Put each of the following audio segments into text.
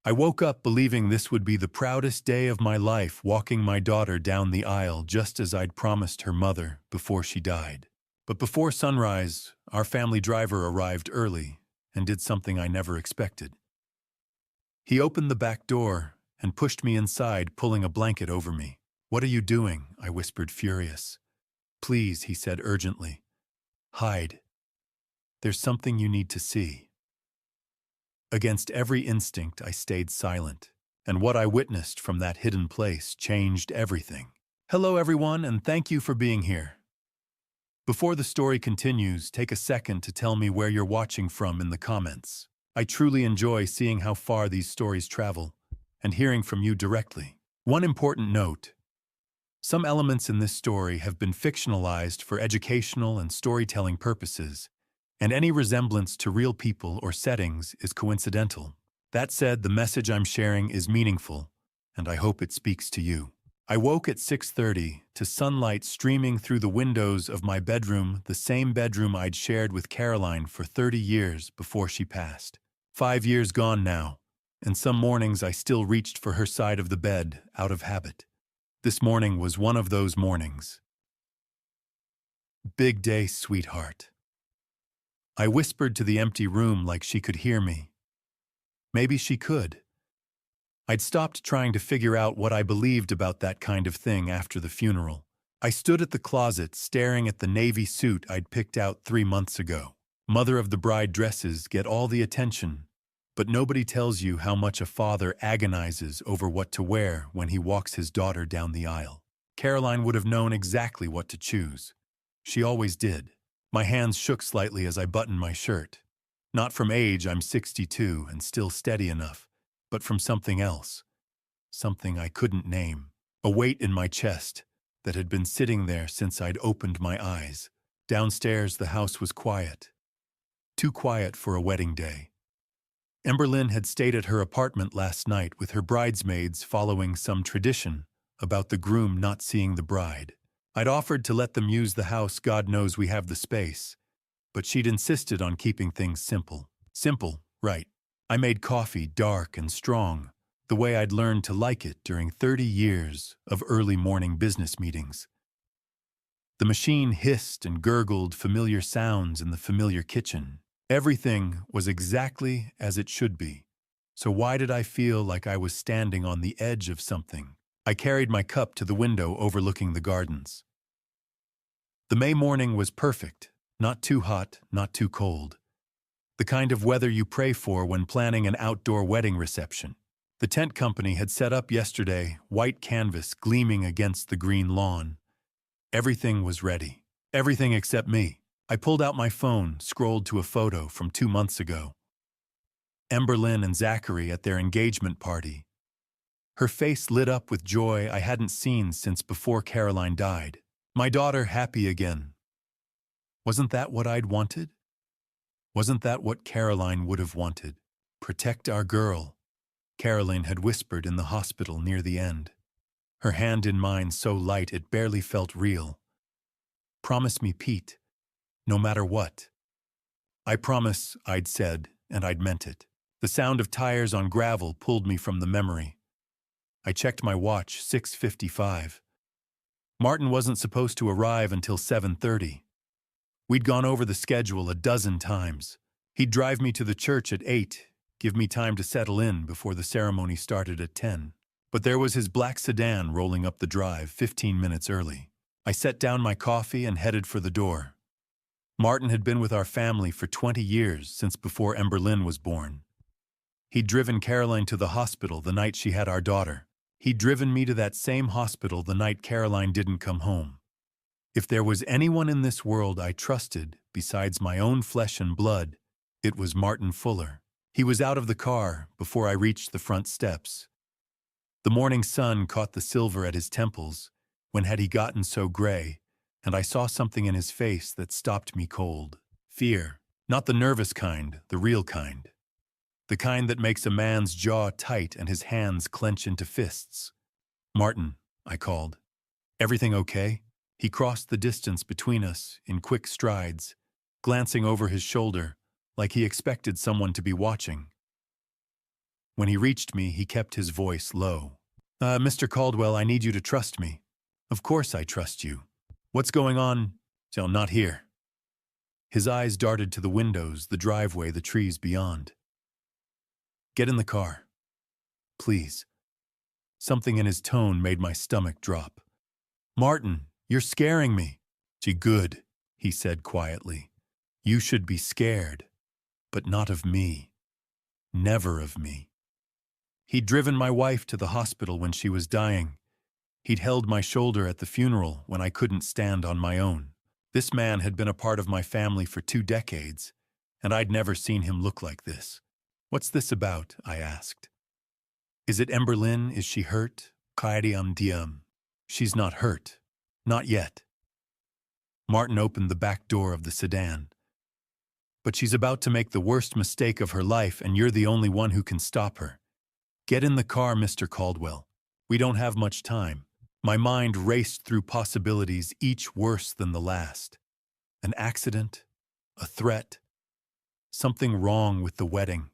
I woke up believing this would be the proudest day of my life, walking my daughter down the aisle just as I'd promised her mother before she died. But before sunrise, our family driver arrived early and did something I never expected. He opened the back door and pushed me inside, pulling a blanket over me. "What are you doing?" I whispered, furious. "Please," he said urgently. "Hide. There's something you need to see." Against every instinct, I stayed silent, and what I witnessed from that hidden place changed everything. Hello, everyone, and thank you for being here. Before the story continues, take a second to tell me where you're watching from in the comments. I truly enjoy seeing how far these stories travel and hearing from you directly. One important note: some elements in this story have been fictionalized for educational and storytelling purposes, and any resemblance to real people or settings is coincidental. That said, the message I'm sharing is meaningful, and I hope it speaks to you. I woke at 6:30 to sunlight streaming through the windows of my bedroom, the same bedroom I'd shared with Caroline for 30 years before she passed. 5 years gone now, and some mornings I still reached for her side of the bed out of habit. This morning was one of those mornings. "Big day, sweetheart." I whispered to the empty room like she could hear me. Maybe she could. I'd stopped trying to figure out what I believed about that kind of thing after the funeral. I stood at the closet staring at the navy suit I'd picked out 3 months ago. Mother of the bride dresses get all the attention, but nobody tells you how much a father agonizes over what to wear when he walks his daughter down the aisle. Caroline would have known exactly what to choose. She always did. My hands shook slightly as I buttoned my shirt. Not from age, I'm 62 and still steady enough, but from something else. Something I couldn't name. A weight in my chest that had been sitting there since I'd opened my eyes. Downstairs, the house was quiet. Too quiet for a wedding day. Emberlyn had stayed at her apartment last night with her bridesmaids, following some tradition about the groom not seeing the bride. I'd offered to let them use the house, God knows we have the space, but she'd insisted on keeping things simple. Simple, right. I made coffee dark and strong, the way I'd learned to like it during 30 years of early morning business meetings. The machine hissed and gurgled familiar sounds in the familiar kitchen. Everything was exactly as it should be. So why did I feel like I was standing on the edge of something? I carried my cup to the window overlooking the gardens. The May morning was perfect, not too hot, not too cold. The kind of weather you pray for when planning an outdoor wedding reception. The tent company had set up yesterday, white canvas gleaming against the green lawn. Everything was ready. Everything except me. I pulled out my phone, scrolled to a photo from 2 months ago. Emberlyn and Zachary at their engagement party. Her face lit up with joy I hadn't seen since before Caroline died. My daughter happy again. Wasn't that what I'd wanted? Wasn't that what Caroline would have wanted? Protect our girl, Caroline had whispered in the hospital near the end. Her hand in mine so light it barely felt real. Promise me, Pete, no matter what. I promise, I'd said, and I'd meant it. The sound of tires on gravel pulled me from the memory. I checked my watch, 6:55. Martin wasn't supposed to arrive until 7:30. We'd gone over the schedule a dozen times. He'd drive me to the church at 8, give me time to settle in before the ceremony started at 10. But there was his black sedan rolling up the drive 15 minutes early. I set down my coffee and headed for the door. Martin had been with our family for 20 years, since before Emberlyn was born. He'd driven Caroline to the hospital the night she had our daughter. He'd driven me to that same hospital the night Caroline didn't come home. If there was anyone in this world I trusted, besides my own flesh and blood, it was Martin Fuller. He was out of the car before I reached the front steps. The morning sun caught the silver at his temples, when had he gotten so gray, and I saw something in his face that stopped me cold. Fear. Not the nervous kind, the real kind. The kind that makes a man's jaw tight and his hands clench into fists. "Martin," I called. "Everything okay?" He crossed the distance between us in quick strides, glancing over his shoulder like he expected someone to be watching. When he reached me, he kept his voice low. Mr. Caldwell, I need you to trust me. Of course I trust you. What's going on? Not here. His eyes darted to the windows, the driveway, the trees beyond. Get in the car. Please. Something in his tone made my stomach drop. Martin, you're scaring me. Good, he said quietly. You should be scared, but not of me. Never of me. He'd driven my wife to the hospital when she was dying. He'd held my shoulder at the funeral when I couldn't stand on my own. This man had been a part of my family for 2 decades, and I'd never seen him look like this. What's this about? I asked. Is it Emberlyn? Is she hurt? Diam. She's not hurt. Not yet. Martin opened the back door of the sedan. But she's about to make the worst mistake of her life, and you're the only one who can stop her. Get in the car, Mr. Caldwell. We don't have much time. My mind raced through possibilities, each worse than the last. An accident, a threat, something wrong with the wedding.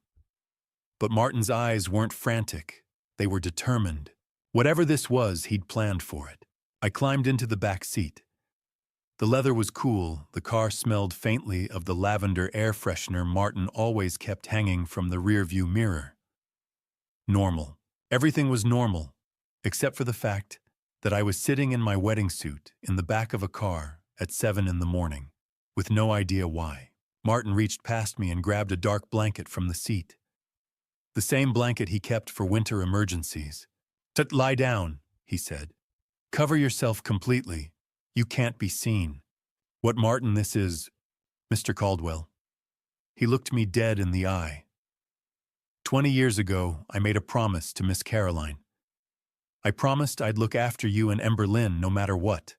But Martin's eyes weren't frantic. They were determined. Whatever this was, he'd planned for it. I climbed into the back seat. The leather was cool. The car smelled faintly of the lavender air freshener Martin always kept hanging from the rearview mirror. Normal. Everything was normal, except for the fact that I was sitting in my wedding suit in the back of a car at 7 in the morning, with no idea why. Martin reached past me and grabbed a dark blanket from the seat. The same blanket he kept for winter emergencies. Lie down, he said. Cover yourself completely. You can't be seen. What, Martin, this is, Mr. Caldwell. He looked me dead in the eye. 20 years ago, I made a promise to Miss Caroline. I promised I'd look after you and Emberlyn no matter what.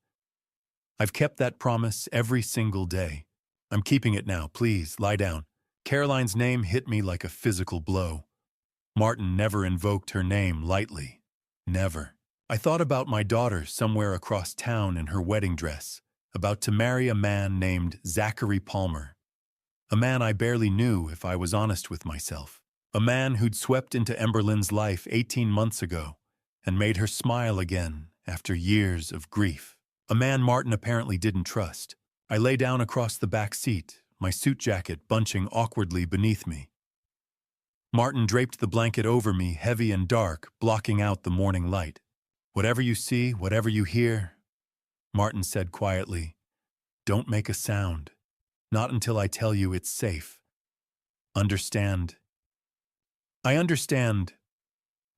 I've kept that promise every single day. I'm keeping it now. Please, lie down. Caroline's name hit me like a physical blow. Martin never invoked her name lightly. Never. I thought about my daughter somewhere across town in her wedding dress, about to marry a man named Zachary Palmer. A man I barely knew, if I was honest with myself. A man who'd swept into Emberlyn's life 18 months ago and made her smile again after years of grief. A man Martin apparently didn't trust. I lay down across the back seat, my suit jacket bunching awkwardly beneath me. Martin draped the blanket over me, heavy and dark, blocking out the morning light. Whatever you see, whatever you hear, Martin said quietly, don't make a sound. Not until I tell you it's safe. Understand? I understand,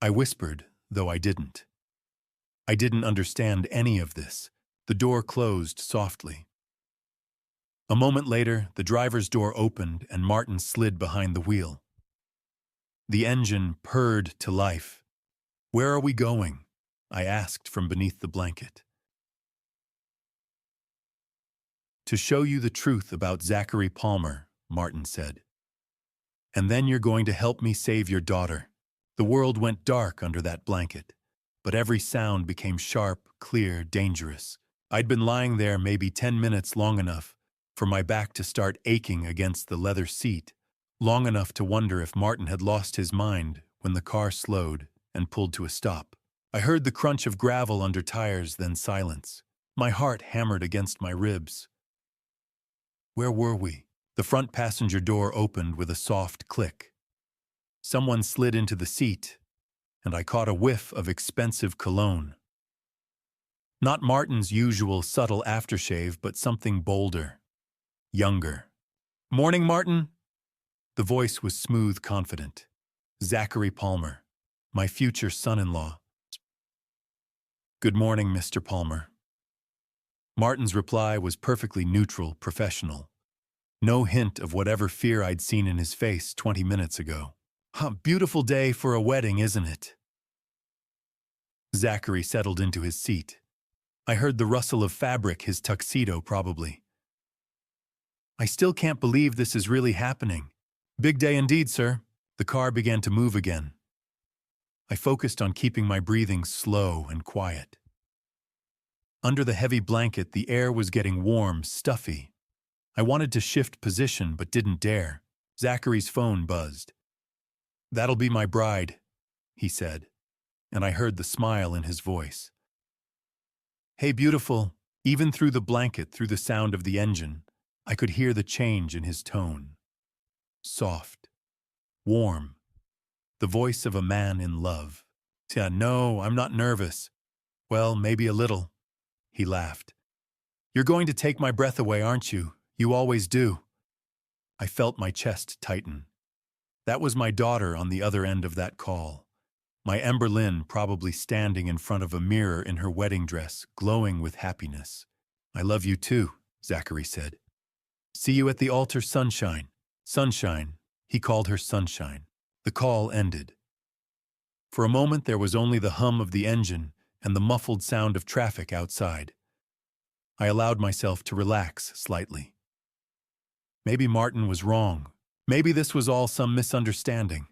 I whispered, though I didn't. I didn't understand any of this. The door closed softly. A moment later, the driver's door opened and Martin slid behind the wheel. The engine purred to life. Where are we going? I asked from beneath the blanket. To show you the truth about Zachary Palmer, Martin said. And then you're going to help me save your daughter. The world went dark under that blanket, but every sound became sharp, clear, dangerous. I'd been lying there maybe 10 minutes long enough for my back to start aching against the leather seat, long enough to wonder if Martin had lost his mind when the car slowed and pulled to a stop. I heard the crunch of gravel under tires, then silence. My heart hammered against my ribs. Where were we? The front passenger door opened with a soft click. Someone slid into the seat, and I caught a whiff of expensive cologne. Not Martin's usual subtle aftershave, but something bolder, younger. Morning, Martin. The voice was smooth, confident. Zachary Palmer, my future son-in-law. Good morning, Mr. Palmer. Martin's reply was perfectly neutral, professional. No hint of whatever fear I'd seen in his face 20 minutes ago. Beautiful day for a wedding, isn't it? Zachary settled into his seat. I heard the rustle of fabric, his tuxedo probably. I still can't believe this is really happening. Big day indeed, sir. The car began to move again. I focused on keeping my breathing slow and quiet. Under the heavy blanket, the air was getting warm, stuffy. I wanted to shift position, but didn't dare. Zachary's phone buzzed. That'll be my bride, he said, and I heard the smile in his voice. Hey, beautiful. Even through the blanket, through the sound of the engine, I could hear the change in his tone. Soft, warm, the voice of a man in love. Yeah, no, I'm not nervous. Well, maybe a little. He laughed. You're going to take my breath away, aren't you? You always do. I felt my chest tighten. That was my daughter on the other end of that call. My Ember Lynn probably standing in front of a mirror in her wedding dress, glowing with happiness. I love you too, Zachary said. See you at the altar, Sunshine. Sunshine. He called her Sunshine. The call ended. For a moment there was only the hum of the engine and the muffled sound of traffic outside. I allowed myself to relax slightly. Maybe Martin was wrong. Maybe this was all some misunderstanding.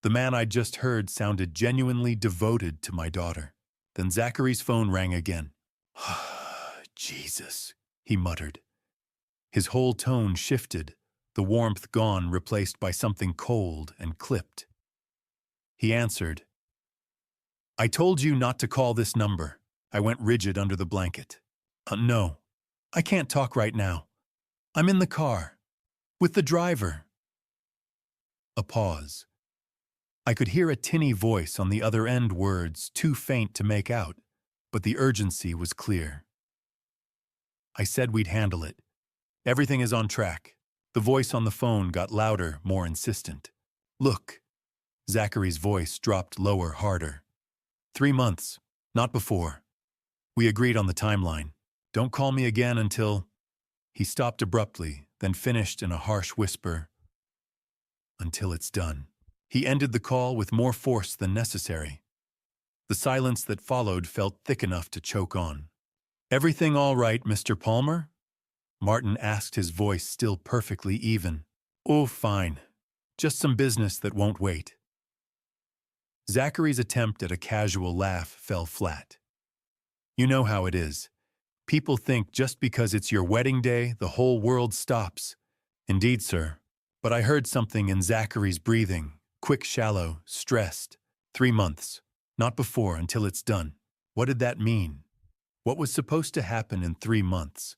The man I'd just heard sounded genuinely devoted to my daughter. Then Zachary's phone rang again. Jesus, he muttered. His whole tone shifted, the warmth gone, replaced by something cold and clipped. He answered. I told you not to call this number. I went rigid under the blanket. No, I can't talk right now. I'm in the car. With the driver. A pause. I could hear a tinny voice on the other end, words too faint to make out, but the urgency was clear. I said we'd handle it. Everything is on track. The voice on the phone got louder, more insistent. Look. Zachary's voice dropped lower, harder. 3 months, not before. We agreed on the timeline. Don't call me again until... He stopped abruptly, then finished in a harsh whisper. Until it's done. He ended the call with more force than necessary. The silence that followed felt thick enough to choke on. Everything all right, Mr. Palmer? Martin asked, his voice still perfectly even. Oh, fine. Just some business that won't wait. Zachary's attempt at a casual laugh fell flat. You know how it is. People think just because it's your wedding day, the whole world stops. Indeed, sir. But I heard something in Zachary's breathing. Quick, shallow, stressed. 3 months. Not before, until it's done. What did that mean? What was supposed to happen in 3 months?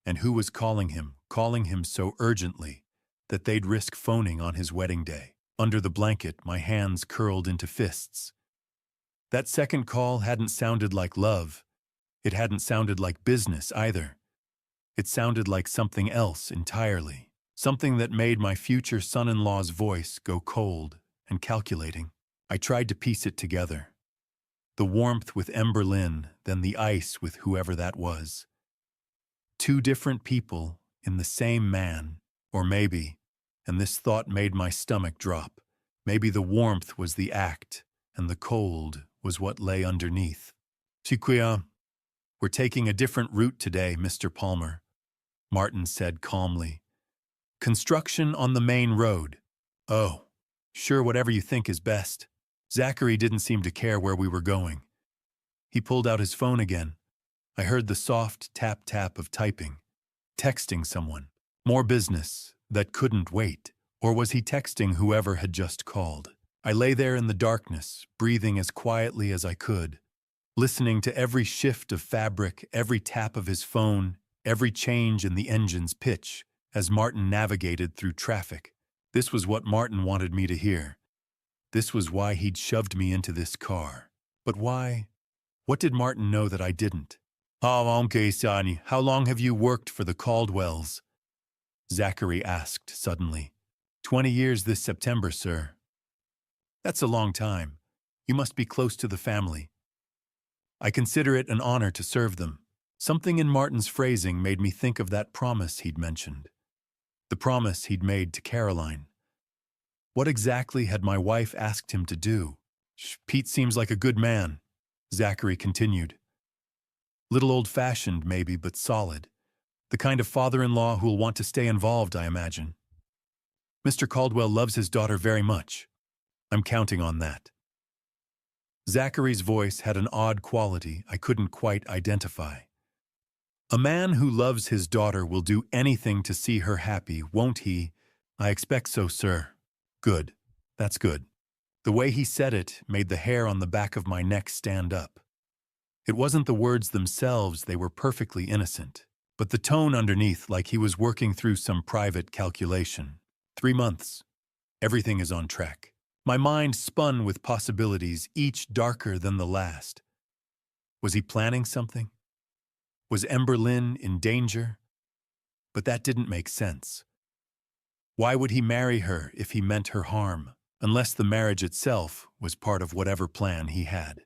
And who was calling him so urgently that they'd risk phoning on his wedding day? Under the blanket, my hands curled into fists. That second call hadn't sounded like love. It hadn't sounded like business either. It sounded like something else entirely. Something that made my future son-in-law's voice go cold and calculating. I tried to piece it together. The warmth with Ember Lynn, then the ice with whoever that was. 2 different people in the same man, or maybe, and this thought made my stomach drop, maybe the warmth was the act, and the cold was what lay underneath. Chiquia, we're taking a different route today, Mr. Palmer, Martin said calmly. Construction on the main road. Oh, sure, whatever you think is best. Zachary didn't seem to care where we were going. He pulled out his phone again. I heard the soft tap-tap of typing. Texting someone. More business that couldn't wait. Or was he texting whoever had just called? I lay there in the darkness, breathing as quietly as I could, listening to every shift of fabric, every tap of his phone, every change in the engine's pitch, as Martin navigated through traffic. This was what Martin wanted me to hear. This was why he'd shoved me into this car. But why? What did Martin know that I didn't? Okay, Sonny, how long have you worked for the Caldwells? Zachary asked suddenly. 20 years this September, sir. That's a long time. You must be close to the family. I consider it an honor to serve them. Something in Martin's phrasing made me think of that promise he'd mentioned. The promise he'd made to Caroline. What exactly had my wife asked him to do? Pete seems like a good man, Zachary continued. Little old-fashioned, maybe, but solid. The kind of father-in-law who'll want to stay involved, I imagine. Mr. Caldwell loves his daughter very much. I'm counting on that. Zachary's voice had an odd quality I couldn't quite identify. A man who loves his daughter will do anything to see her happy, won't he? I expect so, sir. Good. That's good. The way he said it made the hair on the back of my neck stand up. It wasn't the words themselves, they were perfectly innocent, but the tone underneath, like he was working through some private calculation. 3 months. Everything is on track. My mind spun with possibilities, each darker than the last. Was he planning something? Was Ember Lynn in danger? But that didn't make sense. Why would he marry her if he meant her harm, unless the marriage itself was part of whatever plan he had?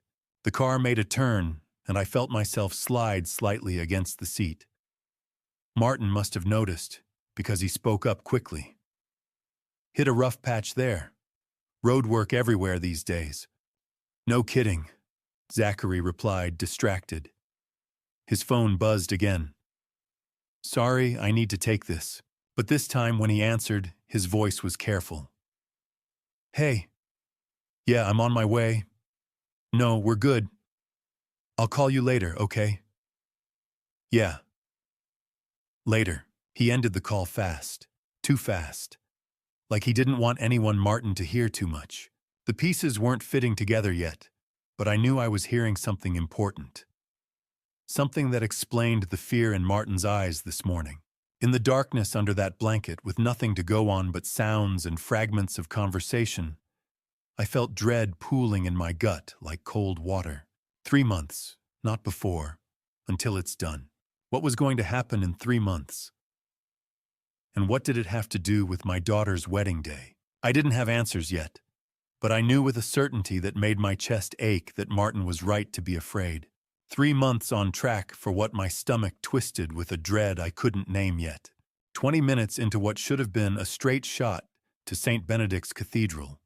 The car made a turn, and I felt myself slide slightly against the seat. Martin must have noticed, because he spoke up quickly. Hit a rough patch there. Road work everywhere these days. No kidding, Zachary replied, distracted. His phone buzzed again. Sorry, I need to take this. But this time when he answered, his voice was careful. Hey. Yeah, I'm on my way. No, we're good. I'll call you later, okay? Yeah. Later. He ended the call fast. Too fast. Like he didn't want anyone Martin to hear too much. The pieces weren't fitting together yet, but I knew I was hearing something important. Something that explained the fear in Martin's eyes this morning. In the darkness under that blanket, with nothing to go on but sounds and fragments of conversation, I felt dread pooling in my gut like cold water. 3 months, not before, until it's done. What was going to happen in 3 months? And what did it have to do with my daughter's wedding day? I didn't have answers yet, but I knew with a certainty that made my chest ache that Martin was right to be afraid. 3 months on track for what my stomach twisted with a dread I couldn't name yet. 20 minutes into what should have been a straight shot to St. Benedict's Cathedral.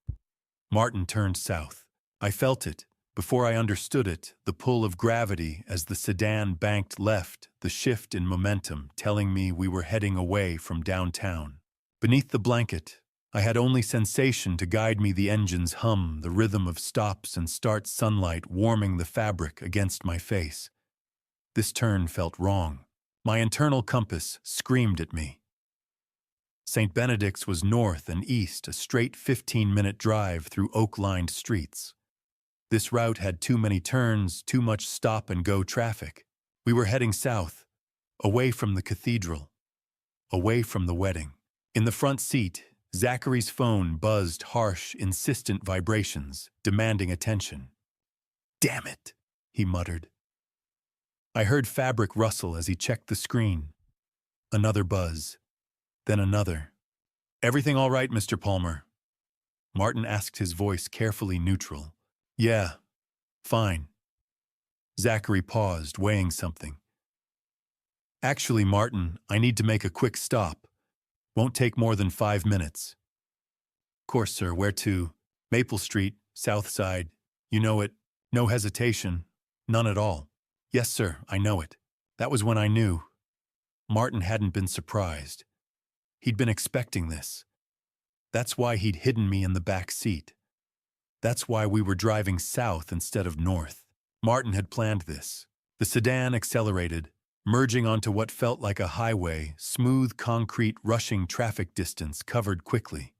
Martin turned south. I felt it, before I understood it, the pull of gravity as the sedan banked left, the shift in momentum telling me we were heading away from downtown. Beneath the blanket, I had only sensation to guide me: the engine's hum, the rhythm of stops and starts, sunlight warming the fabric against my face. This turn felt wrong. My internal compass screamed at me. St. Benedict's was north and east, a straight 15-minute drive through oak-lined streets. This route had too many turns, too much stop-and-go traffic. We were heading south, away from the cathedral, away from the wedding. In the front seat, Zachary's phone buzzed, harsh, insistent vibrations, demanding attention. "Damn it," he muttered. I heard fabric rustle as he checked the screen. Another buzz, then another. "Everything all right, Mr. Palmer?" Martin asked, his voice carefully neutral. "Yeah, fine." Zachary paused, weighing something. "Actually, Martin, I need to make a quick stop. Won't take more than 5 minutes." "Course, sir. Where to?" "Maple Street, South Side. You know it. No hesitation. None at all." "Yes, sir, I know it." That was when I knew. Martin hadn't been surprised. He'd been expecting this. That's why he'd hidden me in the back seat. That's why we were driving south instead of north. Martin had planned this. The sedan accelerated, merging onto what felt like a highway, smooth concrete rushing traffic distance covered quickly.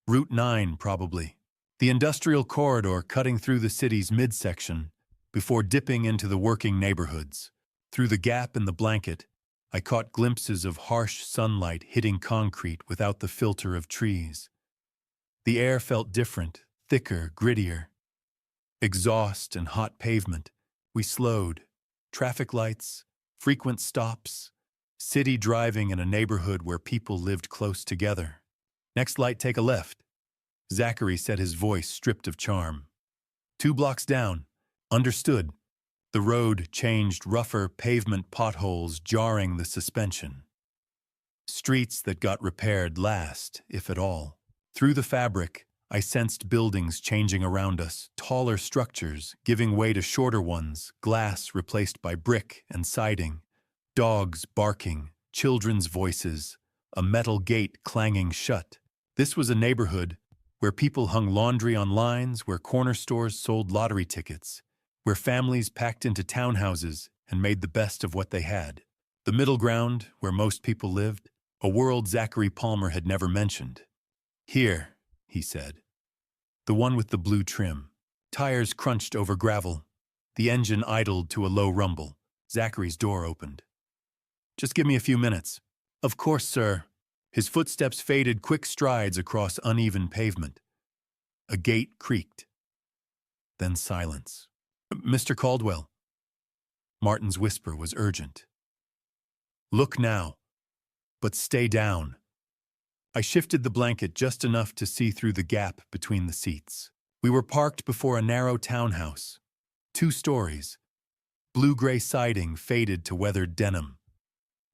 Route 9, probably. The industrial corridor cutting through the city's midsection before dipping into the working neighborhoods. Through the gap in the blanket, I caught glimpses of harsh sunlight hitting concrete without the filter of trees. The air felt different, thicker, grittier. Exhaust and hot pavement. We slowed. Traffic lights, frequent stops, city driving in a neighborhood where people lived close together. "Next light, take a left," Zachary said, his voice stripped of charm. 2 blocks down. Understood. The road changed, rougher pavement potholes jarring the suspension. Streets that got repaired last, if at all. Through the fabric, I sensed buildings changing around us, taller structures giving way to shorter ones, glass replaced by brick and siding, dogs barking, children's voices, a metal gate clanging shut. This was a neighborhood where people hung laundry on lines, where corner stores sold lottery tickets, where families packed into townhouses and made the best of what they had. The middle ground, where most people lived, a world Zachary Palmer had never mentioned. "Here," he said. The one with the blue trim. Tires crunched over gravel. The engine idled to a low rumble. Zachary's door opened. Just give me a few minutes. Of course, sir. His footsteps faded quick strides across uneven pavement. A gate creaked. Then silence. Mr. Caldwell. Martin's whisper was urgent. Look now. But stay down. I shifted the blanket just enough to see through the gap between the seats. We were parked before a narrow townhouse. 2 stories. Blue-gray siding faded to weathered denim.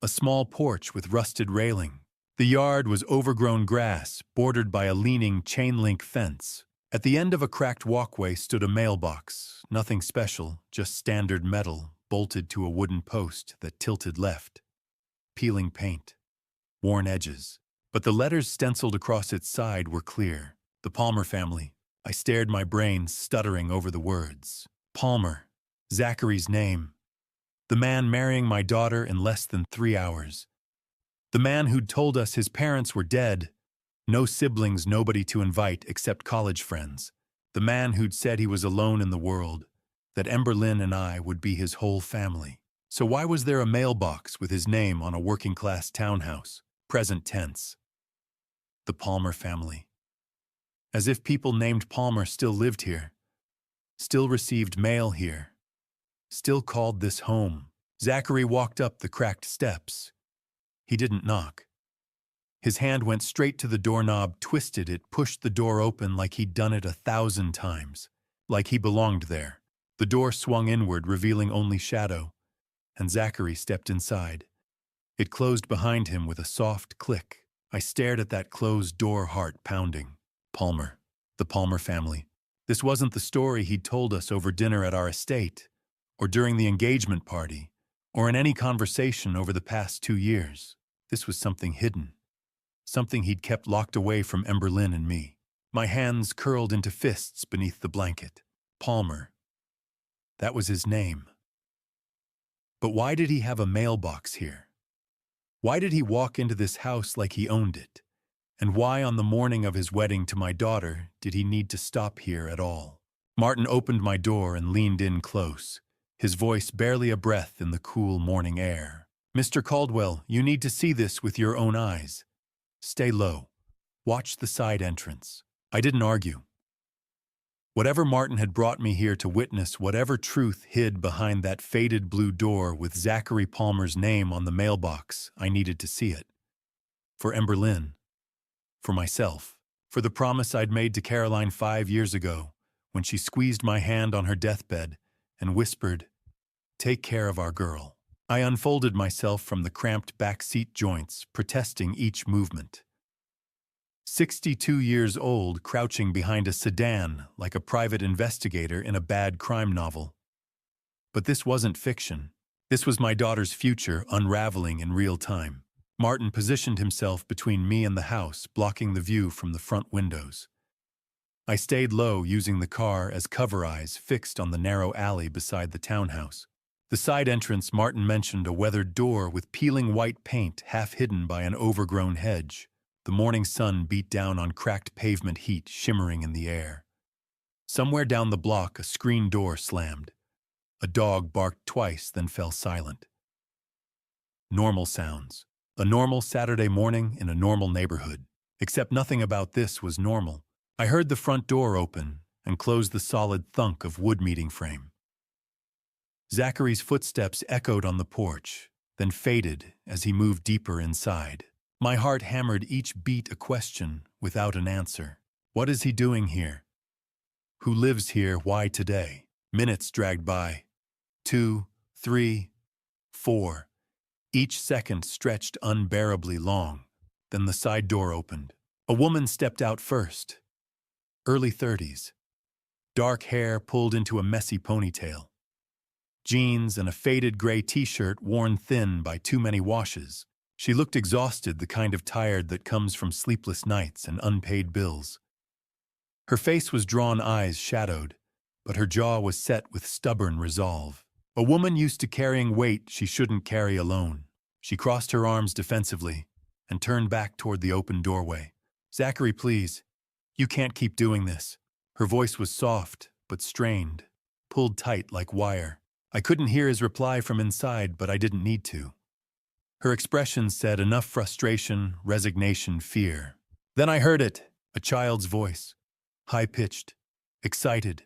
A small porch with rusted railing. The yard was overgrown grass, bordered by a leaning chain-link fence. At the end of a cracked walkway stood a mailbox. Nothing special, just standard metal, bolted to a wooden post that tilted left. Peeling paint. Worn edges. But the letters stenciled across its side were clear. The Palmer family. I stared, my brain stuttering over the words. Palmer. Zachary's name. The man marrying my daughter in less than 3 hours. The man who'd told us his parents were dead. No siblings, nobody to invite except college friends. The man who'd said he was alone in the world, that Emberlyn and I would be his whole family. So why was there a mailbox with his name on a working-class townhouse? Present tense. The Palmer family. As if people named Palmer still lived here. Still received mail here. Still called this home. Zachary walked up the cracked steps. He didn't knock. His hand went straight to the doorknob, twisted it, pushed the door open like he'd done it 1,000 times. Like he belonged there. The door swung inward, revealing only shadow, and Zachary stepped inside. It closed behind him with a soft click. I stared at that closed door, heart pounding. Palmer. The Palmer family. This wasn't the story he'd told us over dinner at our estate, or during the engagement party, or in any conversation over the past 2 years. This was something hidden. Something he'd kept locked away from Emberlyn and me. My hands curled into fists beneath the blanket. Palmer. That was his name. But why did he have a mailbox here? Why did he walk into this house like he owned it? And why on the morning of his wedding to my daughter did he need to stop here at all? Martin opened my door and leaned in close, his voice barely a breath in the cool morning air. Mr. Caldwell, you need to see this with your own eyes. Stay low. Watch the side entrance. I didn't argue. Whatever Martin had brought me here to witness, whatever truth hid behind that faded blue door with Zachary Palmer's name on the mailbox, I needed to see it. For Emberlyn. For myself. For the promise I'd made to Caroline 5 years ago, when she squeezed my hand on her deathbed and whispered, "Take care of our girl." I unfolded myself from the cramped back seat joints, protesting each movement. 62 years old, crouching behind a sedan like a private investigator in a bad crime novel. But this wasn't fiction. This was my daughter's future unraveling in real time. Martin positioned himself between me and the house, blocking the view from the front windows. I stayed low, using the car as cover eyes fixed on the narrow alley beside the townhouse. The side entrance, Martin mentioned, a weathered door with peeling white paint half hidden by an overgrown hedge. The morning sun beat down on cracked pavement, heat shimmering in the air. Somewhere down the block, a screen door slammed. A dog barked twice, then fell silent. Normal sounds. A normal Saturday morning in a normal neighborhood. Except nothing about this was normal. I heard the front door open and close the solid thunk of wood meeting frame. Zachary's footsteps echoed on the porch, then faded as he moved deeper inside. My heart hammered each beat, a question without an answer. What is he doing here? Who lives here? Why today? Minutes dragged by. 2, 3, 4. Each second stretched unbearably long. Then the side door opened. A woman stepped out first. Early 30s. Dark hair pulled into a messy ponytail. Jeans and a faded gray t-shirt worn thin by too many washes. She looked exhausted, the kind of tired that comes from sleepless nights and unpaid bills. Her face was drawn, eyes shadowed, but her jaw was set with stubborn resolve. A woman used to carrying weight she shouldn't carry alone. She crossed her arms defensively and turned back toward the open doorway. "Zachary, please." You can't keep doing this. Her voice was soft, but strained, pulled tight like wire. I couldn't hear his reply from inside, but I didn't need to. Her expression said enough frustration, resignation, fear. Then I heard it, a child's voice, high-pitched, excited,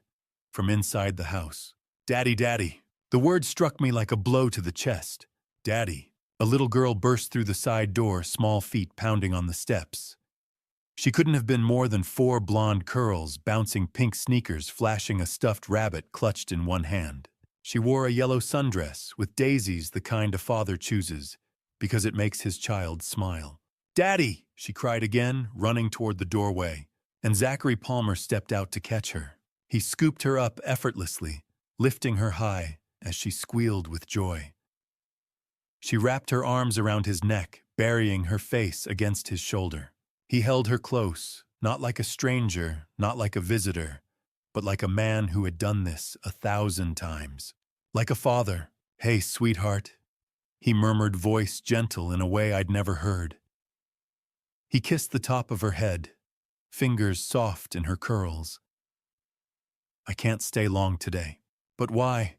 from inside the house. "Daddy, Daddy." The word struck me like a blow to the chest. "Daddy." A little girl burst through the side door, small feet pounding on the steps. She couldn't have been more than 4 blonde curls, bouncing pink sneakers, flashing a stuffed rabbit clutched in one hand. She wore a yellow sundress, with daisies, the kind a father chooses, because it makes his child smile. "Daddy!" she cried again, running toward the doorway, and Zachary Palmer stepped out to catch her. He scooped her up effortlessly, lifting her high as she squealed with joy. She wrapped her arms around his neck, burying her face against his shoulder. He held her close, not like a stranger, not like a visitor, but like a man who had done this 1,000 times. Like a father. "Hey, sweetheart," he murmured, voice gentle in a way I'd never heard. He kissed the top of her head, fingers soft in her curls. "I can't stay long today." "But why?"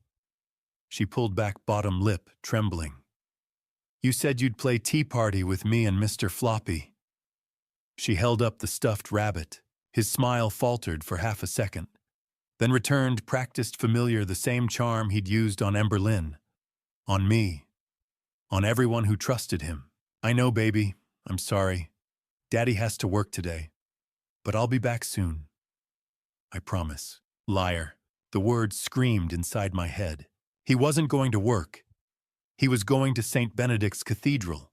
She pulled back bottom lip, trembling. "You said you'd play tea party with me and Mr. Floppy." She held up the stuffed rabbit. His smile faltered for half a second, then returned, practiced familiar, the same charm he'd used on Emberlyn. On me. On everyone who trusted him. "I know, baby. I'm sorry. Daddy has to work today. But I'll be back soon. I promise." Liar. The word screamed inside my head. He wasn't going to work. He was going to St. Benedict's Cathedral.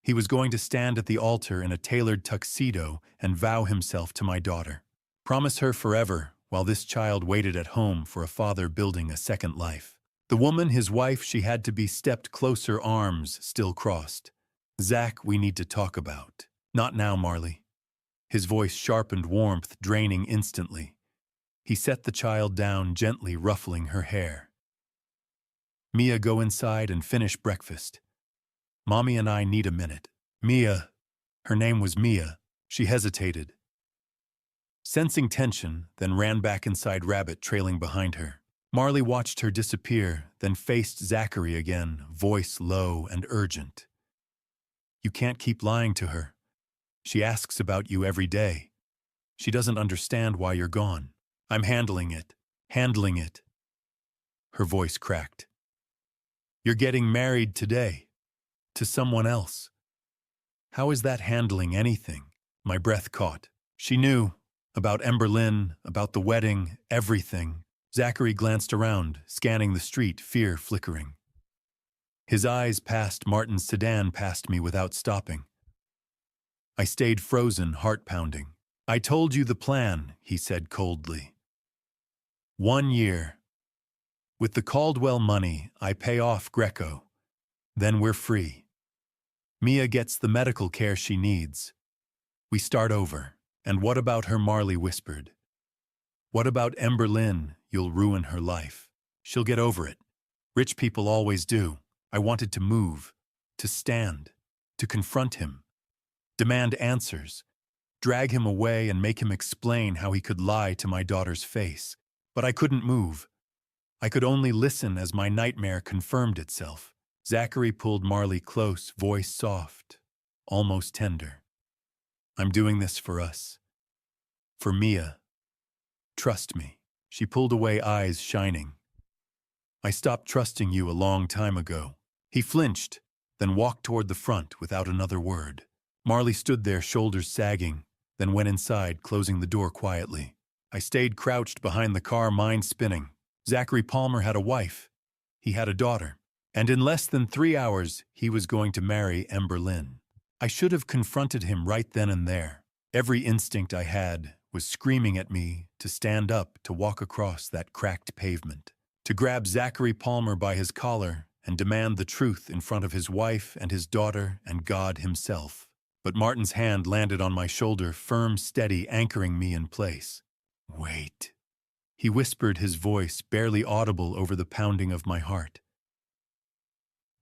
He was going to stand at the altar in a tailored tuxedo and vow himself to my daughter. Promise her forever, while this child waited at home for a father building a second life. The woman, his wife, she had to be stepped closer, arms still crossed. "Zach, we need to talk about." "Not now, Marley." His voice sharpened, warmth draining instantly. He set the child down, gently ruffling her hair. "Mia, go inside and finish breakfast. Mommy and I need a minute." "Mia." Her name was Mia. She hesitated, sensing tension, then ran back inside, Rabbit trailing behind her. Marley watched her disappear, then faced Zachary again, voice low and urgent. "You can't keep lying to her. She asks about you every day. She doesn't understand why you're gone." "I'm handling it. Handling it." Her voice cracked. "You're getting married today. To someone else. How is that handling anything?" My breath caught. She knew. About Emberlyn, about the wedding, everything. Zachary glanced around, scanning the street, fear flickering. His eyes passed Martin's sedan past me without stopping. I stayed frozen, heart pounding. "I told you the plan," he said coldly. 1 year. With the Caldwell money, I pay off Greco. Then we're free. Mia gets the medical care she needs. We start over. "And what about her?" Marley whispered. "What about Emberlyn? You'll ruin her life. She'll get over it. Rich people always do." I wanted to move, to stand, to confront him, demand answers, drag him away and make him explain how he could lie to my daughter's face. But I couldn't move. I could only listen as my nightmare confirmed itself. Zachary pulled Marley close, voice soft, almost tender. "I'm doing this for us. For Mia. Trust me." She pulled away, eyes shining. "I stopped trusting you a long time ago." He flinched, then walked toward the front without another word. Marley stood there, shoulders sagging, then went inside, closing the door quietly. I stayed crouched behind the car, mind spinning. Zachary Palmer had a wife. He had a daughter. And in less than 3 hours, he was going to marry Emberlyn. I should have confronted him right then and there. Every instinct I had was screaming at me to stand up, to walk across that cracked pavement, to grab Zachary Palmer by his collar and demand the truth in front of his wife and his daughter and God himself. But Martin's hand landed on my shoulder, firm, steady, anchoring me in place. "Wait," he whispered, his voice barely audible over the pounding of my heart.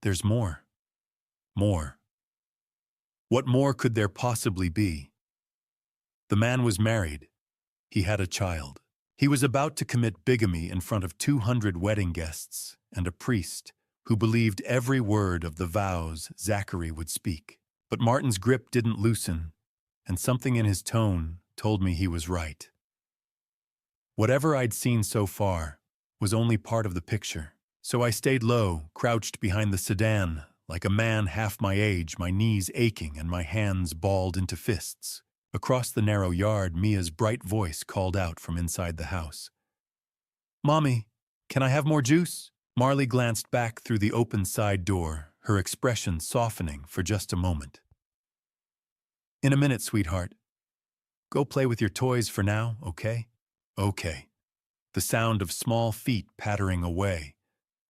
"There's more. More. What more could there possibly be?" The man was married. He had a child. He was about to commit bigamy in front of 200 wedding guests and a priest who believed every word of the vows Zachary would speak. But Martin's grip didn't loosen, and something in his tone told me he was right. Whatever I'd seen so far was only part of the picture, so I stayed low, crouched behind the sedan, like a man half my age, my knees aching and my hands balled into fists. Across the narrow yard, Mia's bright voice called out from inside the house. "Mommy, can I have more juice?" Marley glanced back through the open side door, her expression softening for just a moment. "In a minute, sweetheart. Go play with your toys for now, okay?" "Okay." The sound of small feet pattering away,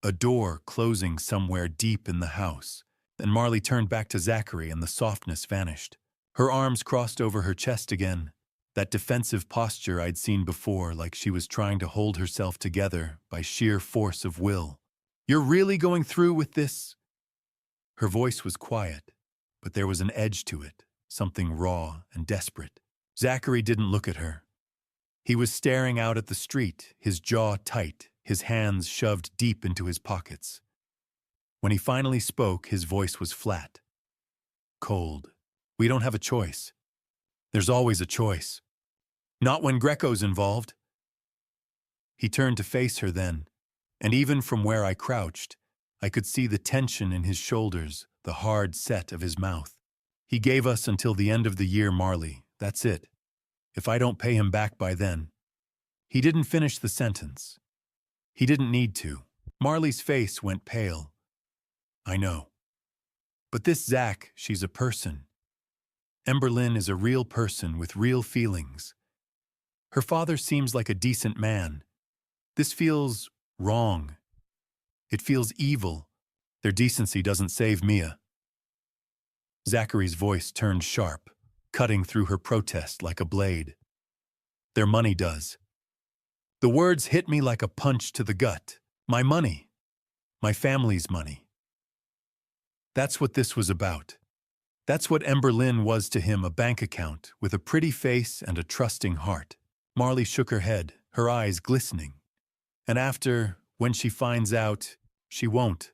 a door closing somewhere deep in the house. Then Marley turned back to Zachary and the softness vanished. Her arms crossed over her chest again, that defensive posture I'd seen before, like she was trying to hold herself together by sheer force of will. "You're really going through with this?" Her voice was quiet, but there was an edge to it, something raw and desperate. Zachary didn't look at her. He was staring out at the street, his jaw tight, his hands shoved deep into his pockets. When he finally spoke, his voice was flat. Cold. "We don't have a choice. There's always a choice. Not when Greco's involved." He turned to face her then, and even from where I crouched, I could see the tension in his shoulders, the hard set of his mouth. "He gave us until the end of the year, Marley. That's it. If I don't pay him back by then." He didn't finish the sentence. He didn't need to. Marley's face went pale. "I know. But this Zach, she's a person. Emberlyn is a real person with real feelings. Her father seems like a decent man. This feels wrong. It feels evil. Their decency doesn't save Mia." Zachary's voice turned sharp, cutting through her protest like a blade. "Their money does." The words hit me like a punch to the gut. My money. My family's money. That's what this was about. That's what Emberlyn was to him, a bank account with a pretty face and a trusting heart. Marley shook her head, her eyes glistening. "And after, when she finds out, she won't.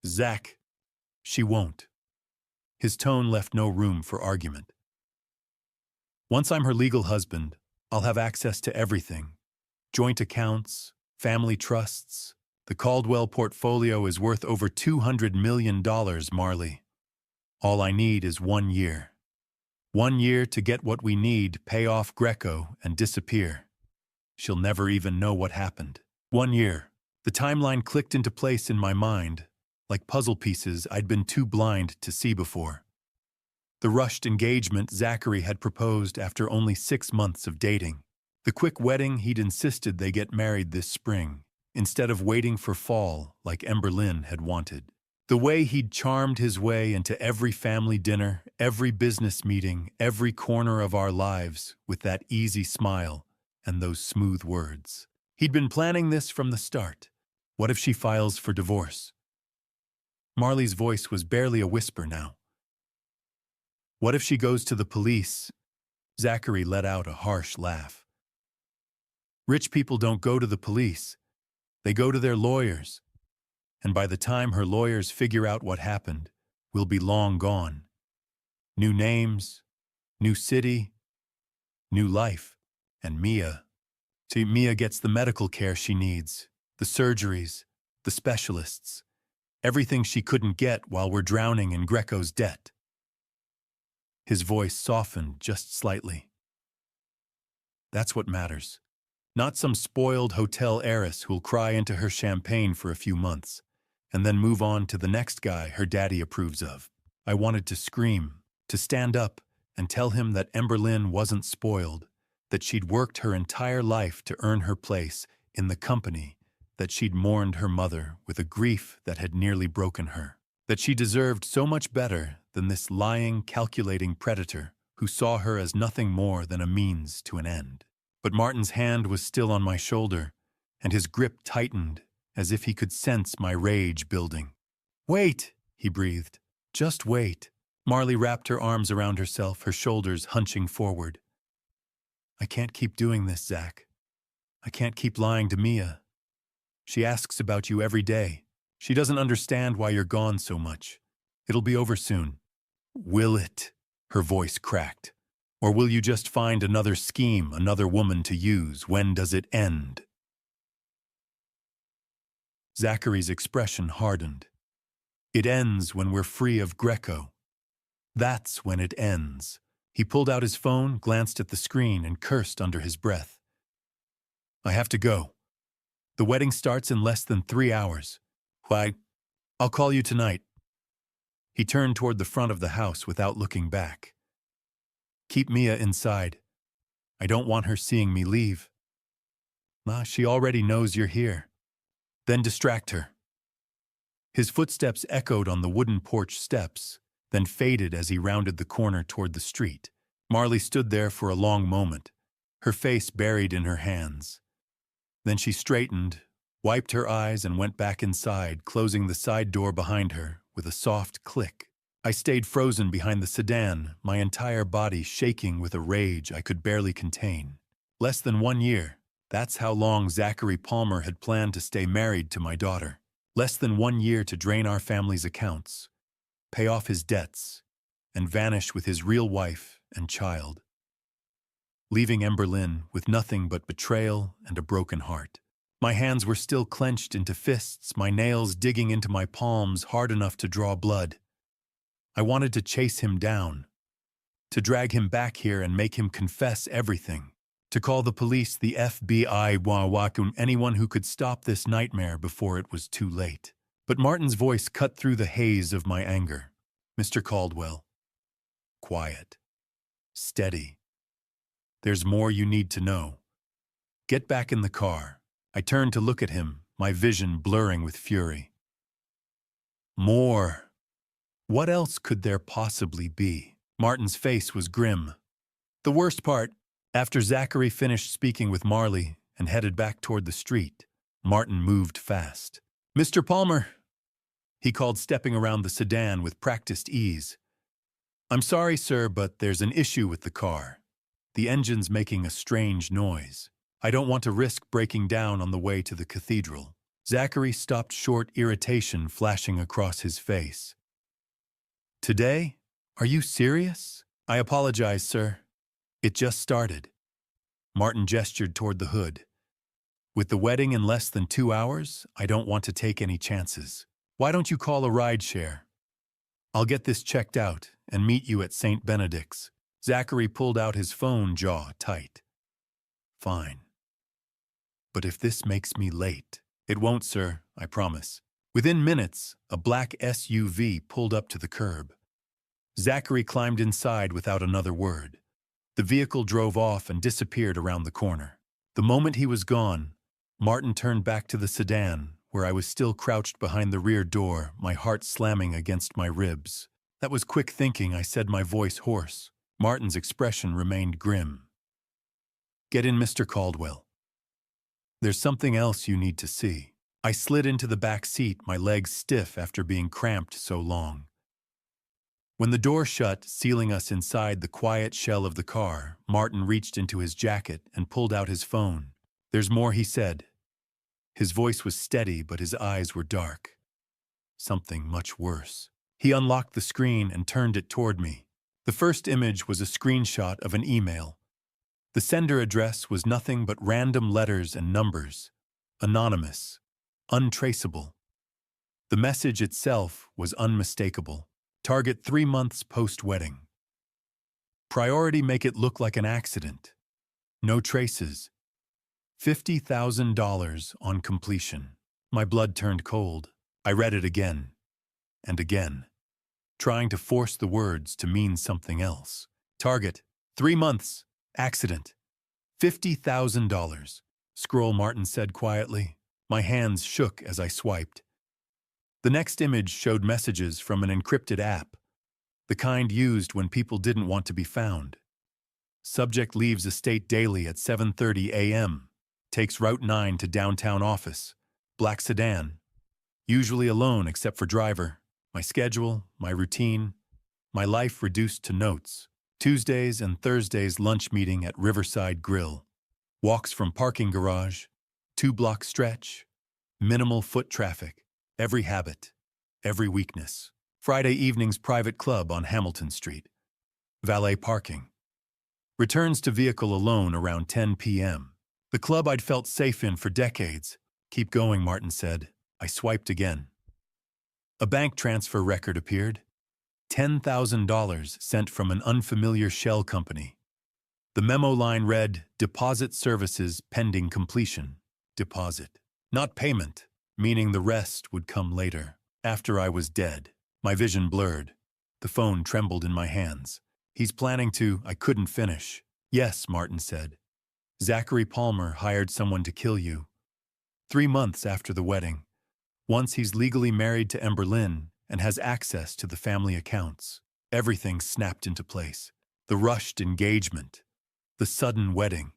Zach, she won't." His tone left no room for argument. "Once I'm her legal husband, I'll have access to everything. Joint accounts, family trusts. The Caldwell portfolio is worth over $200 million, Marley. All I need is 1 year. 1 year to get what we need, pay off Greco, and disappear. She'll never even know what happened. 1 year." The timeline clicked into place in my mind, like puzzle pieces I'd been too blind to see before. The rushed engagement Zachary had proposed after only 6 months of dating. The quick wedding he'd insisted they get married this spring, instead of waiting for fall like Emberlyn had wanted. The way he'd charmed his way into every family dinner, every business meeting, every corner of our lives with that easy smile and those smooth words. He'd been planning this from the start. What if she files for divorce? Marley's voice was barely a whisper now. What if she goes to the police? Zachary let out a harsh laugh. Rich people don't go to the police. They go to their lawyers. And by the time her lawyers figure out what happened, we'll be long gone. New names, new city, new life. And Mia. See, Mia gets the medical care she needs, the surgeries, the specialists, everything she couldn't get while we're drowning in Greco's debt. His voice softened just slightly. That's what matters. Not some spoiled hotel heiress who'll cry into her champagne for a few months, and then move on to the next guy her daddy approves of. I wanted to scream, to stand up and tell him that Emberlyn wasn't spoiled, that she'd worked her entire life to earn her place in the company, that she'd mourned her mother with a grief that had nearly broken her, that she deserved so much better than this lying, calculating predator who saw her as nothing more than a means to an end. But Martin's hand was still on my shoulder, and his grip tightened as if he could sense my rage building. Wait, he breathed. Just wait. Marley wrapped her arms around herself, her shoulders hunching forward. I can't keep doing this, Zach. I can't keep lying to Mia. She asks about you every day. She doesn't understand why you're gone so much. It'll be over soon. Will it? Her voice cracked. Or will you just find another scheme, another woman to use? When does it end? Zachary's expression hardened. It ends when we're free of Greco. That's when it ends. He pulled out his phone, glanced at the screen, and cursed under his breath. I have to go. The wedding starts in less than 3 hours. Why, I'll call you tonight. He turned toward the front of the house without looking back. Keep Mia inside. I don't want her seeing me leave. She already knows you're here. Then distract her. His footsteps echoed on the wooden porch steps, then faded as he rounded the corner toward the street. Marley stood there for a long moment, her face buried in her hands. Then she straightened, wiped her eyes, and went back inside, closing the side door behind her with a soft click. I stayed frozen behind the sedan, my entire body shaking with a rage I could barely contain. Less than 1 year. That's how long Zachary Palmer had planned to stay married to my daughter. Less than 1 year to drain our family's accounts, pay off his debts, and vanish with his real wife and child, leaving Emberlyn with nothing but betrayal and a broken heart. My hands were still clenched into fists, my nails digging into my palms hard enough to draw blood. I wanted to chase him down, to drag him back here and make him confess everything, to call the police, the FBI, anyone who could stop this nightmare before it was too late. But Martin's voice cut through the haze of my anger. Mr. Caldwell. Quiet. Steady. There's more you need to know. Get back in the car. I turned to look at him, my vision blurring with fury. More. What else could there possibly be? Martin's face was grim. The worst part, after Zachary finished speaking with Marley and headed back toward the street, Martin moved fast. Mr. Palmer, he called, stepping around the sedan with practiced ease. I'm sorry, sir, but there's an issue with the car. The engine's making a strange noise. I don't want to risk breaking down on the way to the cathedral. Zachary stopped short, irritation flashing across his face. Today? Are you serious? I apologize, sir. It just started. Martin gestured toward the hood. With the wedding in less than 2 hours, I don't want to take any chances. Why don't you call a rideshare? I'll get this checked out and meet you at St. Benedict's. Zachary pulled out his phone, jaw tight. Fine. But if this makes me late... It won't, sir, I promise. Within minutes, a black SUV pulled up to the curb. Zachary climbed inside without another word. The vehicle drove off and disappeared around the corner. The moment he was gone, Martin turned back to the sedan, where I was still crouched behind the rear door, my heart slamming against my ribs. That was quick thinking, I said, my voice hoarse. Martin's expression remained grim. Get in, Mr. Caldwell. There's something else you need to see. I slid into the back seat, my legs stiff after being cramped so long. When the door shut, sealing us inside the quiet shell of the car, Martin reached into his jacket and pulled out his phone. There's more, he said. His voice was steady, but his eyes were dark. Something much worse. He unlocked the screen and turned it toward me. The first image was a screenshot of an email. The sender address was nothing but random letters and numbers, anonymous, untraceable. The message itself was unmistakable. Target 3 months post-wedding. Priority, make it look like an accident. No traces. $50,000 on completion. My blood turned cold. I read it again and again, trying to force the words to mean something else. Target, 3 months. Accident. $50,000. Scroll, Martin said quietly. My hands shook as I swiped. The next image showed messages from an encrypted app, the kind used when people didn't want to be found. Subject leaves estate daily at 7:30 a.m. Takes Route 9 to downtown office. Black sedan. Usually alone except for driver. My schedule, my routine, my life reduced to notes. Tuesdays and Thursdays lunch meeting at Riverside Grill. Walks from parking garage, 2-block stretch, minimal foot traffic, every habit, every weakness. Friday evenings private club on Hamilton Street. Valet parking. Returns to vehicle alone around 10 p.m. The club I'd felt safe in for decades. Keep going, Martin said. I swiped again. A bank transfer record appeared. $10,000 sent from an unfamiliar shell company. The memo line read, "Deposit services pending completion." Deposit. Not payment, meaning the rest would come later, after I was dead. My vision blurred. The phone trembled in my hands. He's planning to. I couldn't finish. Yes, Martin said. Zachary Palmer hired someone to kill you. 3 months after the wedding. Once he's legally married to Emberlyn and has access to the family accounts. Everything snapped into place. The rushed engagement. The sudden wedding.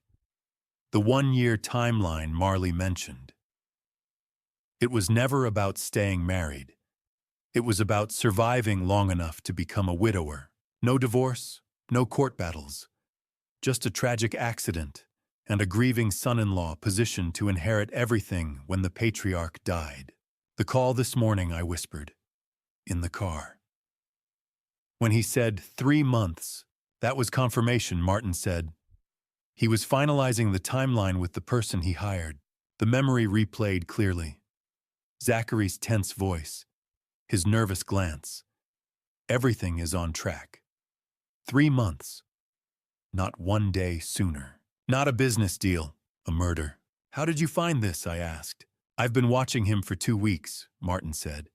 The 1-year timeline Marley mentioned. It was never about staying married. It was about surviving long enough to become a widower. No divorce, no court battles. Just a tragic accident and a grieving son-in-law positioned to inherit everything when the patriarch died. The call this morning, I whispered. In the car. When he said 3 months, that was confirmation, Martin said. He was finalizing the timeline with the person he hired. The memory replayed clearly. Zachary's tense voice. His nervous glance. Everything is on track. 3 months. Not 1 day sooner. Not a business deal. A murder. How did you find this? I asked. I've been watching him for 2 weeks, Martin said.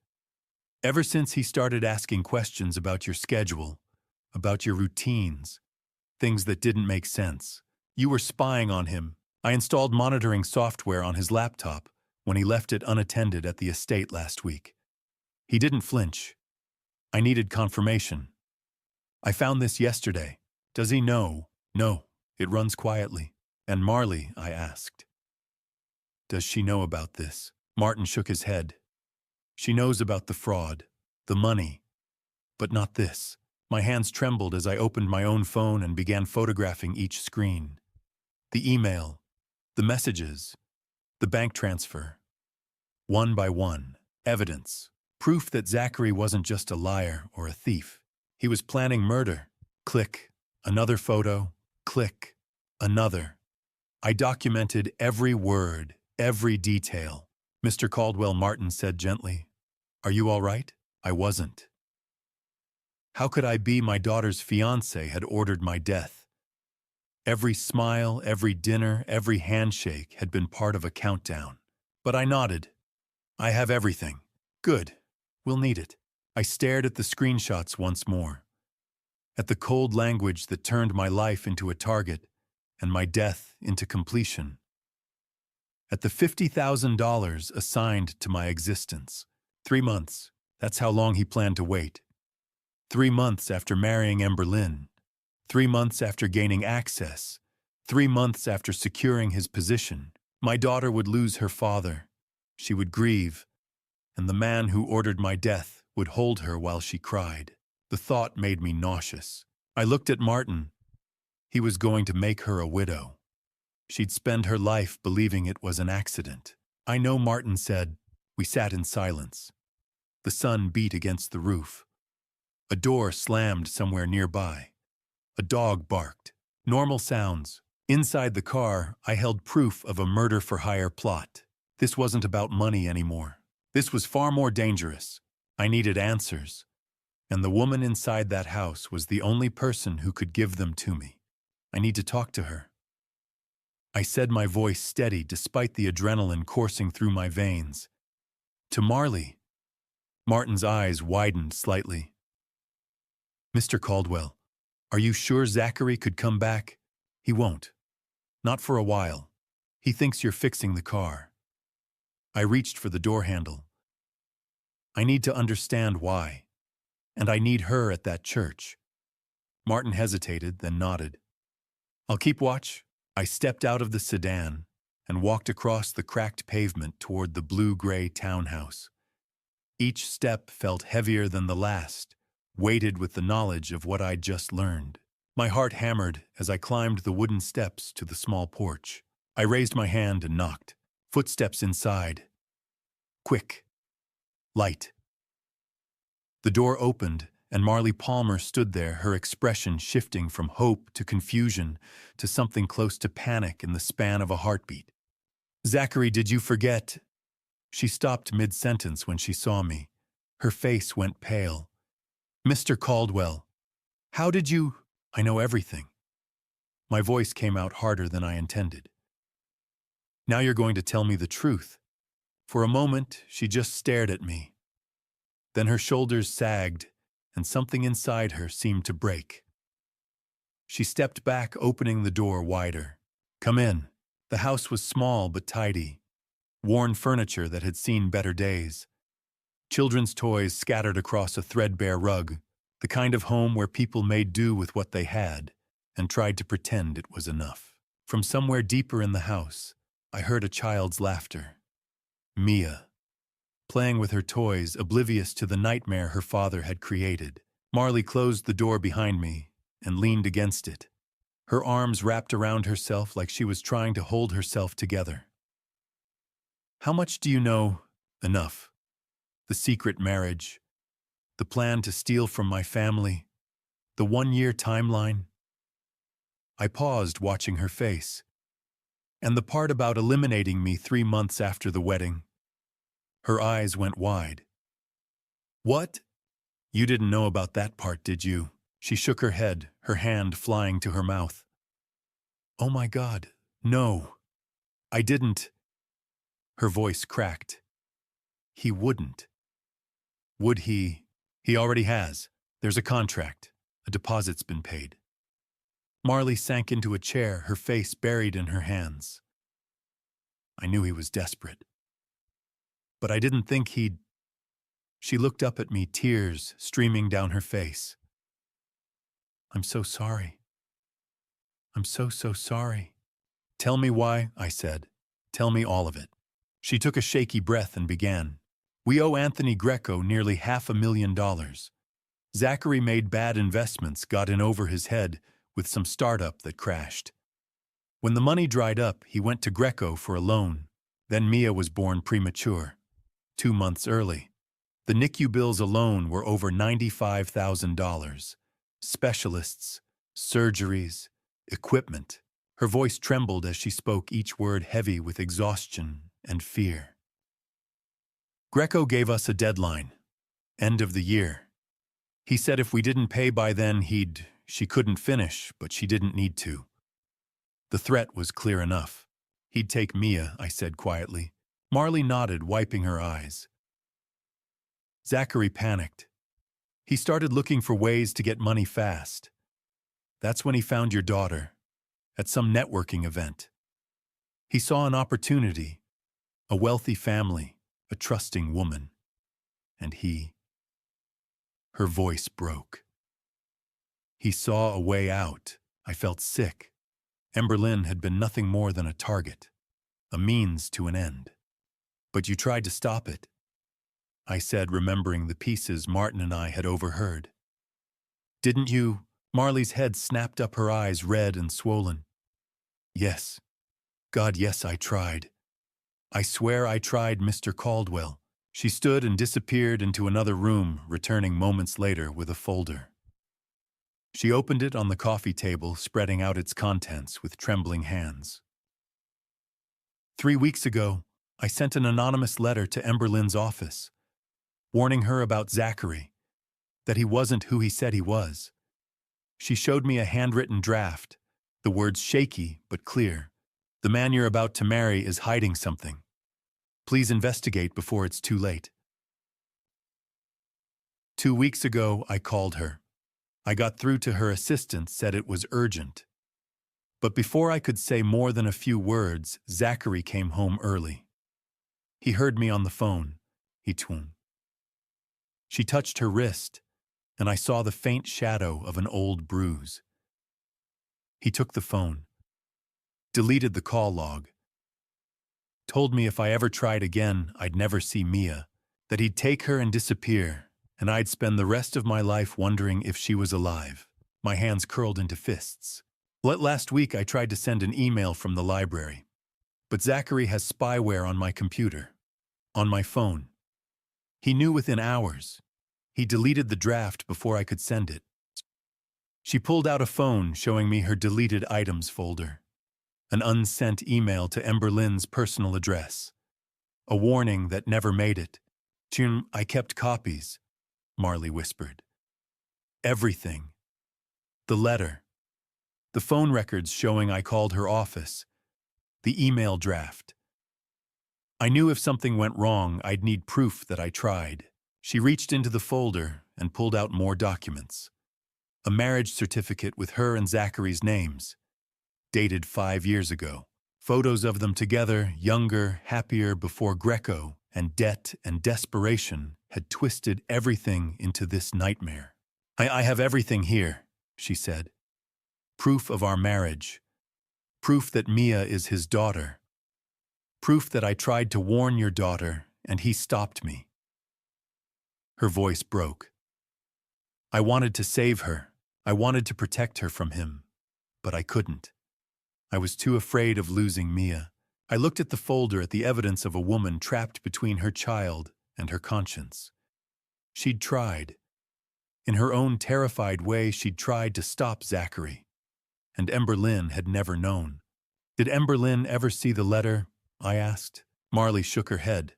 Ever since he started asking questions about your schedule, about your routines, things that didn't make sense. You were spying on him. I installed monitoring software on his laptop when he left it unattended at the estate last week. He didn't flinch. I needed confirmation. I found this yesterday. Does he know? No, it runs quietly. And Marley, I asked. Does she know about this? Martin shook his head. She knows about the fraud, the money, but not this. My hands trembled as I opened my own phone and began photographing each screen. The email, the messages, the bank transfer. One by one, evidence, proof that Zachary wasn't just a liar or a thief. He was planning murder. Click, another photo, click, another. I documented every word, every detail. Mr. Caldwell, Martin said gently. Are you all right? I wasn't. How could I be? My daughter's fiancé had ordered my death. Every smile, every dinner, every handshake had been part of a countdown. But I nodded. I have everything. Good. We'll need it. I stared at the screenshots once more. At the cold language that turned my life into a target and my death into completion. At the $50,000 assigned to my existence. 3 months. That's how long he planned to wait. 3 months after marrying Emberlyn. 3 months after gaining access. 3 months after securing his position. My daughter would lose her father. She would grieve, and the man who ordered my death would hold her while she cried. The thought made me nauseous. I looked at Martin. He was going to make her a widow. She'd spend her life believing it was an accident. I know, Martin said. We sat in silence. The sun beat against the roof. A door slammed somewhere nearby. A dog barked. Normal sounds. Inside the car, I held proof of a murder-for-hire plot. This wasn't about money anymore. This was far more dangerous. I needed answers. And the woman inside that house was the only person who could give them to me. I need to talk to her. I said, my voice steady despite the adrenaline coursing through my veins. To Marley. Martin's eyes widened slightly. Mr. Caldwell, are you sure Zachary could come back? He won't. Not for a while. He thinks you're fixing the car. I reached for the door handle. I need to understand why. And I need her at that church. Martin hesitated, then nodded. I'll keep watch. I stepped out of the sedan and walked across the cracked pavement toward the blue-gray townhouse. Each step felt heavier than the last, weighted with the knowledge of what I'd just learned. My heart hammered as I climbed the wooden steps to the small porch. I raised my hand and knocked. Footsteps inside. Quick. Light. The door opened, and Marley Palmer stood there, her expression shifting from hope to confusion to something close to panic in the span of a heartbeat. "Zachary, did you forget?" She stopped mid-sentence when she saw me. Her face went pale. "Mr. Caldwell, how did you—" "I know everything." My voice came out harder than I intended. "Now you're going to tell me the truth." For a moment, she just stared at me. Then her shoulders sagged, and something inside her seemed to break. She stepped back, opening the door wider. "Come in." The house was small but tidy. Worn furniture that had seen better days. Children's toys scattered across a threadbare rug, the kind of home where people made do with what they had and tried to pretend it was enough. From somewhere deeper in the house, I heard a child's laughter. Mia, playing with her toys, oblivious to the nightmare her father had created. Marley closed the door behind me and leaned against it, her arms wrapped around herself like she was trying to hold herself together. "How much do you know?" "Enough. The secret marriage, the plan to steal from my family, the 1-year timeline." I paused, watching her face. "And the part about eliminating me 3 months after the wedding." Her eyes went wide. "What? You didn't know about that part, did you?" She shook her head, her hand flying to her mouth. "Oh my God, no. I didn't." Her voice cracked. "He wouldn't." "Would he?" "He already has. There's a contract. A deposit's been paid." Marley sank into a chair, her face buried in her hands. I knew he was desperate. But I didn't think he'd... She looked up at me, tears streaming down her face. "I'm so sorry. I'm so sorry." "Tell me why," I said. "Tell me all of it." She took a shaky breath and began. "We owe Anthony Greco nearly $500,000. Zachary made bad investments, got in over his head with some startup that crashed. When the money dried up, he went to Greco for a loan. Then Mia was born premature, 2 months early. The NICU bills alone were over $95,000. Specialists, surgeries, equipment." Her voice trembled as she spoke, each word heavy with exhaustion and fear. "Greco gave us a deadline, end of the year. He said if we didn't pay by then, she couldn't finish, but she didn't need to. The threat was clear enough. He'd take Mia," I said quietly. Marley nodded, wiping her eyes. "Zachary panicked. He started looking for ways to get money fast. That's when he found your daughter, at some networking event. He saw an opportunity, a wealthy family, a trusting woman. And he..." Her voice broke. "He saw a way out." I felt sick. Emberlyn had been nothing more than a target, a means to an end. "But you tried to stop it," I said, remembering the pieces Martin and I had overheard. "Didn't you?" Marley's head snapped up, her eyes red and swollen. "Yes. God, yes, I tried. I swear I tried, Mr. Caldwell." She stood and disappeared into another room, returning moments later with a folder. She opened it on the coffee table, spreading out its contents with trembling hands. 3 weeks ago, I sent an anonymous letter to Emberlyn's office, warning her about Zachary, that he wasn't who he said he was. She showed me a handwritten draft, the words shaky but clear. "The man you're about to marry is hiding something. Please investigate before it's too late." 2 weeks ago, I called her. I got through to her assistant, said it was urgent. But before I could say more than a few words, Zachary came home early. He heard me on the phone. He tuned. She touched her wrist, and I saw the faint shadow of an old bruise. He took the phone, deleted the call log, told me if I ever tried again, I'd never see Mia, that he'd take her and disappear, and I'd spend the rest of my life wondering if she was alive. My hands curled into fists. Last week I tried to send an email from the library, but Zachary has spyware on my computer, on my phone. He knew within hours. He deleted the draft before I could send it. She pulled out a phone showing me her deleted items folder, an unsent email to Ember Lynn's personal address, a warning that never made it. "June, I kept copies," Marley whispered. "Everything. The letter. The phone records showing I called her office. The email draft. I knew if something went wrong, I'd need proof that I tried." She reached into the folder and pulled out more documents. A marriage certificate with her and Zachary's names, dated 5 years ago. Photos of them together, younger, happier, before Greco and debt and desperation had twisted everything into this nightmare. I have everything here," she said. "Proof of our marriage. Proof that Mia is his daughter. Proof that I tried to warn your daughter and he stopped me." Her voice broke. "I wanted to save her. I wanted to protect her from him. But I couldn't. I was too afraid of losing Mia." I looked at the folder at the evidence of a woman trapped between her child and her conscience. She'd tried. In her own terrified way, she'd tried to stop Zachary. And Ember Lynn had never known. "Did Ember Lynn ever see the letter?" I asked. Marley shook her head.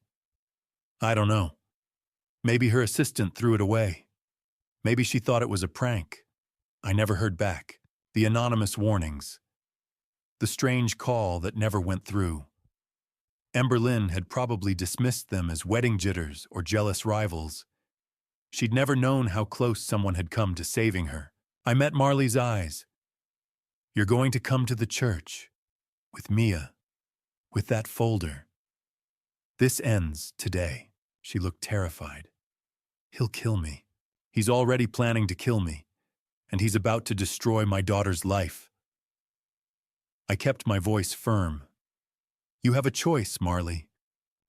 "I don't know. Maybe her assistant threw it away. Maybe she thought it was a prank. I never heard back. The anonymous warnings. The strange call that never went through. Ember Lynn had probably dismissed them as wedding jitters or jealous rivals. She'd never known how close someone had come to saving her. I met Marley's eyes. "You're going to come to the church. With Mia. With that folder. This ends today." She looked terrified. "He'll kill me. He's already planning to kill me. And he's about to destroy my daughter's life." I kept my voice firm. "You have a choice, Marley.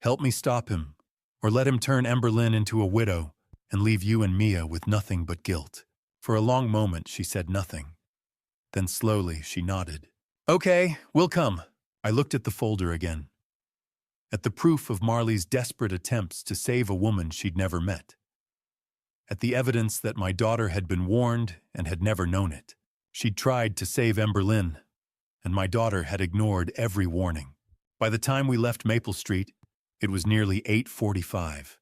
Help me stop him, or let him turn Ember Lynn into a widow and leave you and Mia with nothing but guilt." For a long moment she said nothing. Then slowly she nodded. "Okay, we'll come." I looked at the folder again. At the proof of Marley's desperate attempts to save a woman she'd never met. At the evidence that my daughter had been warned and had never known it. She'd tried to save Ember Lynn, and my daughter had ignored every warning. By the time we left Maple Street, it was nearly 8:45.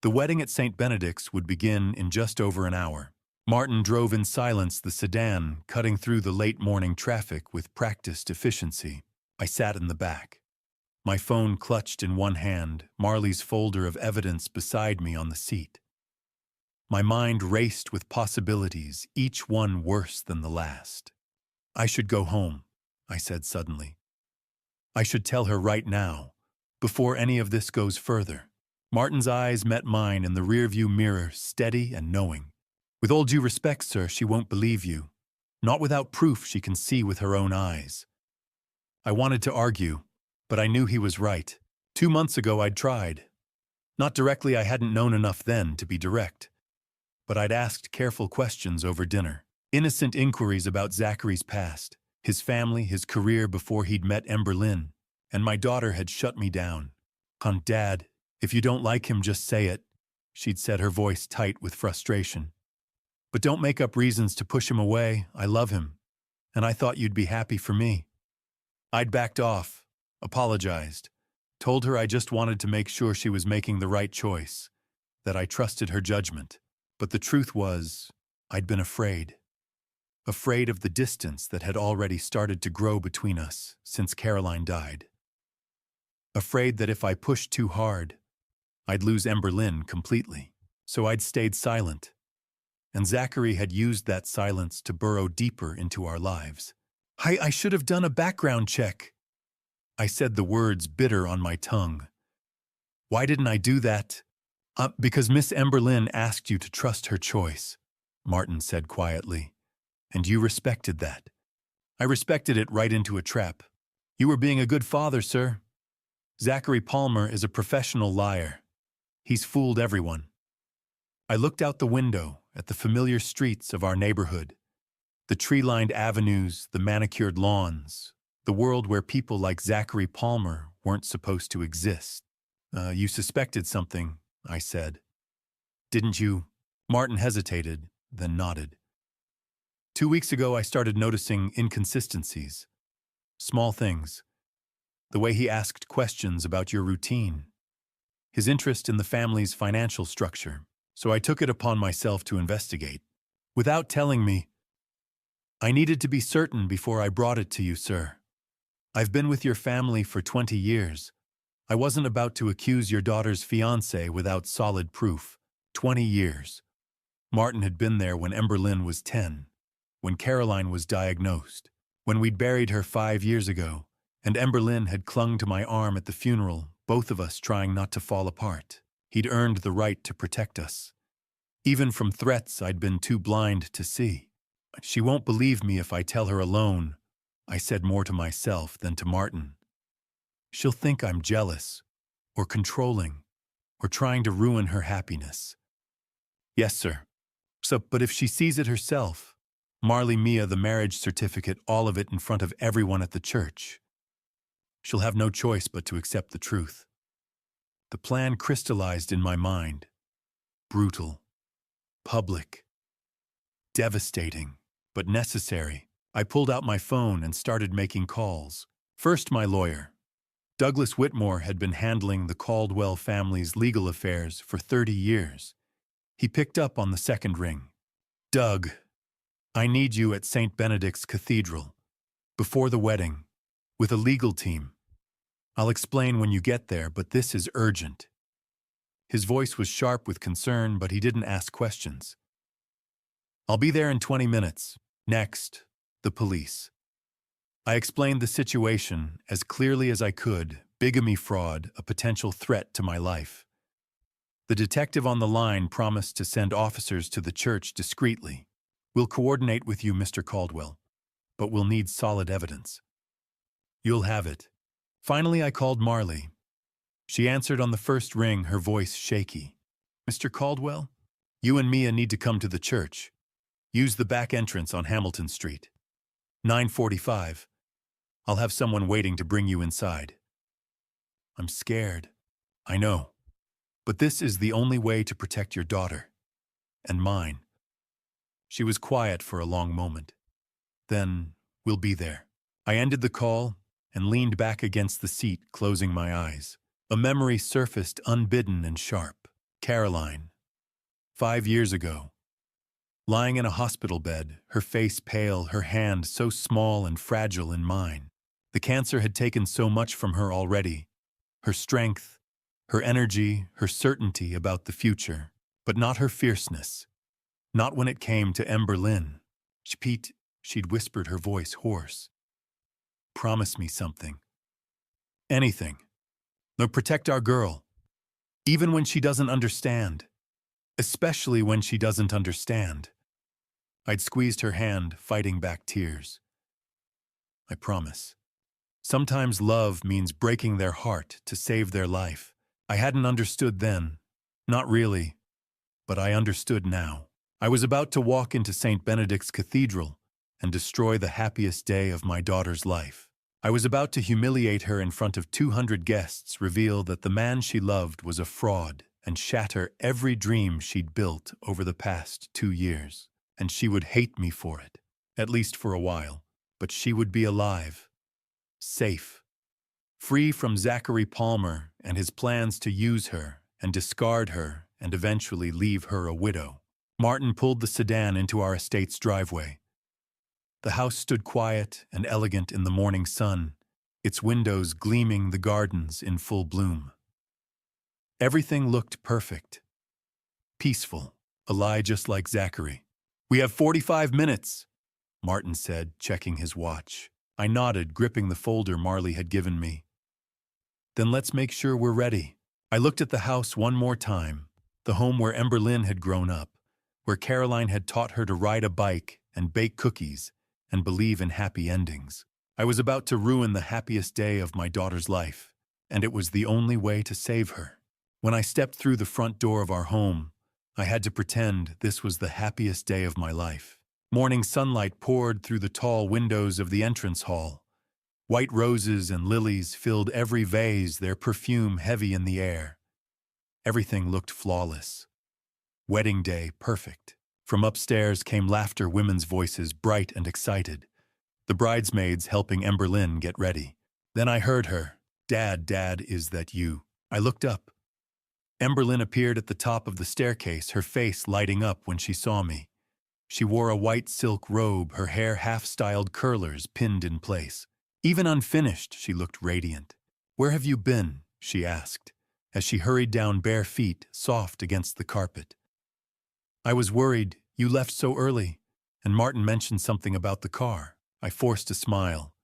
The wedding at St. Benedict's would begin in just over an hour. Martin drove in silence the sedan, cutting through the late morning traffic with practiced efficiency. I sat in the back. My phone clutched in one hand, Marley's folder of evidence beside me on the seat. My mind raced with possibilities, each one worse than the last. "I should go home," I said suddenly. "I should tell her right now, before any of this goes further." Martin's eyes met mine in the rearview mirror, steady and knowing. "With all due respect, sir, she won't believe you. Not without proof she can see with her own eyes." I wanted to argue, but I knew he was right. 2 months ago I'd tried. Not directly, I hadn't known enough then to be direct. But I'd asked careful questions over dinner. Innocent inquiries about Zachary's past, his family, his career before he'd met Ember Lynn. And my daughter had shut me down. "Dad, if you don't like him, just say it," she'd said, her voice tight with frustration. "But don't make up reasons to push him away. I love him. And I thought you'd be happy for me." I'd backed off, apologized, told her I just wanted to make sure she was making the right choice, that I trusted her judgment. But the truth was, I'd been afraid. Afraid of the distance that had already started to grow between us since Caroline died. Afraid that if I pushed too hard, I'd lose Ember Lynn completely. So I'd stayed silent. And Zachary had used that silence to burrow deeper into our lives. I should have done a background check." I said the words bitter on my tongue. "Why didn't I do that?" Because Miss Ember Lynn asked you to trust her choice," Martin said quietly. "And you respected that." "I respected it right into a trap. You were being a good father, sir. Zachary Palmer is a professional liar. He's fooled everyone." I looked out the window at the familiar streets of our neighborhood, The tree-lined avenues, the manicured lawns, the world where people like Zachary Palmer weren't supposed to exist. You suspected something, I said. Didn't you? Martin hesitated, then nodded. 2 weeks ago, I started noticing inconsistencies. Small things. The way he asked questions about your routine. His interest in the family's financial structure. So I took it upon myself to investigate. Without telling me, I needed to be certain before I brought it to you, sir. I've been with your family for 20 years. I wasn't about to accuse your daughter's fiancé without solid proof. 20 years. Martin had been there when Emberlyn was 10, when Caroline was diagnosed, when we'd buried her 5 years ago, and Emberlyn had clung to my arm at the funeral, both of us trying not to fall apart. He'd earned the right to protect us. Even from threats I'd been too blind to see. She won't believe me if I tell her alone, I said more to myself than to Martin. She'll think I'm jealous, or controlling, or trying to ruin her happiness. Yes, sir. But if she sees it herself, Marley Mia, the marriage certificate, all of it in front of everyone at the church, she'll have no choice but to accept the truth. The plan crystallized in my mind. Brutal. Public. Devastating. But necessary. I pulled out my phone and started making calls. First, my lawyer. Douglas Whitmore had been handling the Caldwell family's legal affairs for 30 years. He picked up on the second ring. Doug, I need you at St. Benedict's Cathedral, before the wedding, with a legal team. I'll explain when you get there, but this is urgent. His voice was sharp with concern, but he didn't ask questions. I'll be there in 20 minutes. Next, the police. I explained the situation as clearly as I could, bigamy fraud, a potential threat to my life. The detective on the line promised to send officers to the church discreetly. We'll coordinate with you, Mr. Caldwell, but we'll need solid evidence. You'll have it. Finally, I called Marley. She answered on the first ring, her voice shaky. Mr. Caldwell, you and Mia need to come to the church. Use the back entrance on Hamilton Street. 9:45. I'll have someone waiting to bring you inside. I'm scared. I know. But this is the only way to protect your daughter. And mine. She was quiet for a long moment. Then, we'll be there. I ended the call and leaned back against the seat, closing my eyes. A memory surfaced unbidden and sharp. Caroline. 5 years ago. Lying in a hospital bed, her face pale, her hand so small and fragile in mine. The cancer had taken so much from her already. Her strength, her energy, her certainty about the future, but not her fierceness. Not when it came to Emberlyn. Pete, she'd whispered, her voice hoarse. Promise me something. Anything. No, protect our girl. Even when she doesn't understand. Especially when she doesn't understand. I'd squeezed her hand, fighting back tears. I promise. Sometimes love means breaking their heart to save their life. I hadn't understood then. Not really. But I understood now. I was about to walk into St. Benedict's Cathedral and destroy the happiest day of my daughter's life. I was about to humiliate her in front of 200 guests, reveal that the man she loved was a fraud, and shatter every dream she'd built over the past 2 years. And she would hate me for it, at least for a while. But she would be alive. Safe. Free from Zachary Palmer and his plans to use her and discard her and eventually leave her a widow. Martin pulled the sedan into our estate's driveway. The house stood quiet and elegant in the morning sun, its windows gleaming, the gardens in full bloom. Everything looked perfect. Peaceful. A lie just like Zachary. We have 45 minutes, Martin said, checking his watch. I nodded, gripping the folder Marley had given me. Then let's make sure we're ready. I looked at the house one more time, the home where Emberlyn had grown up, where Caroline had taught her to ride a bike and bake cookies and believe in happy endings. I was about to ruin the happiest day of my daughter's life, and it was the only way to save her. When I stepped through the front door of our home, I had to pretend this was the happiest day of my life. Morning sunlight poured through the tall windows of the entrance hall. White roses and lilies filled every vase, their perfume heavy in the air. Everything looked flawless. Wedding day perfect. From upstairs came laughter, women's voices bright and excited. The bridesmaids helping Emberlyn get ready. Then I heard her, "Dad, Dad, is that you?" I looked up. Emberlyn appeared at the top of the staircase, her face lighting up when she saw me. She wore a white silk robe, her hair half-styled curlers pinned in place. Even unfinished, she looked radiant. "Where have you been?" she asked, as she hurried down bare feet, soft against the carpet. "I was worried. You left so early, and Martin mentioned something about the car." I forced a smile.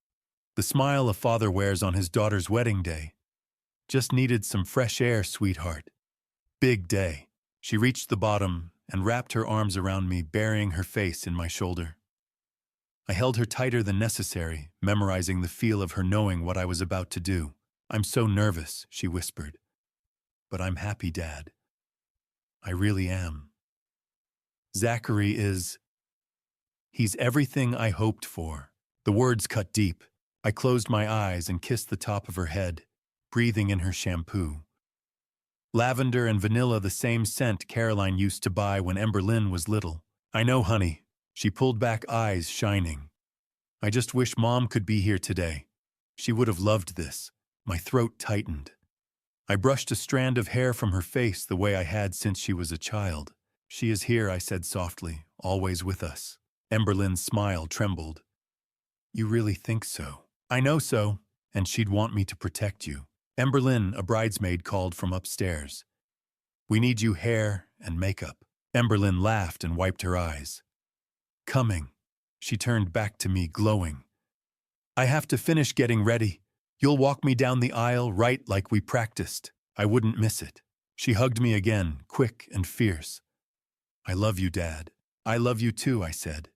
The smile a father wears on his daughter's wedding day. "Just needed some fresh air, sweetheart." Big day. She reached the bottom and wrapped her arms around me, burying her face in my shoulder. I held her tighter than necessary, memorizing the feel of her knowing what I was about to do. "I'm so nervous," she whispered. "But I'm happy, Dad. I really am. Zachary he's everything I hoped for." The words cut deep. I closed my eyes and kissed the top of her head, breathing in her shampoo. Lavender and vanilla, the same scent Caroline used to buy when Emberlyn was little. "I know, honey." She pulled back, eyes shining. "I just wish Mom could be here today. She would have loved this." My throat tightened. I brushed a strand of hair from her face the way I had since she was a child. "She is here," I said softly, "always with us." Emberlyn's smile trembled. "You really think so?" "I know so, and she'd want me to protect you." Emberlyn, a bridesmaid, called from upstairs. "We need you hair and makeup." Emberlyn laughed and wiped her eyes. "Coming." She turned back to me, glowing. "I have to finish getting ready. You'll walk me down the aisle, right, like we practiced. I wouldn't miss it." She hugged me again, quick and fierce. "I love you, Dad." "I love you too," I said.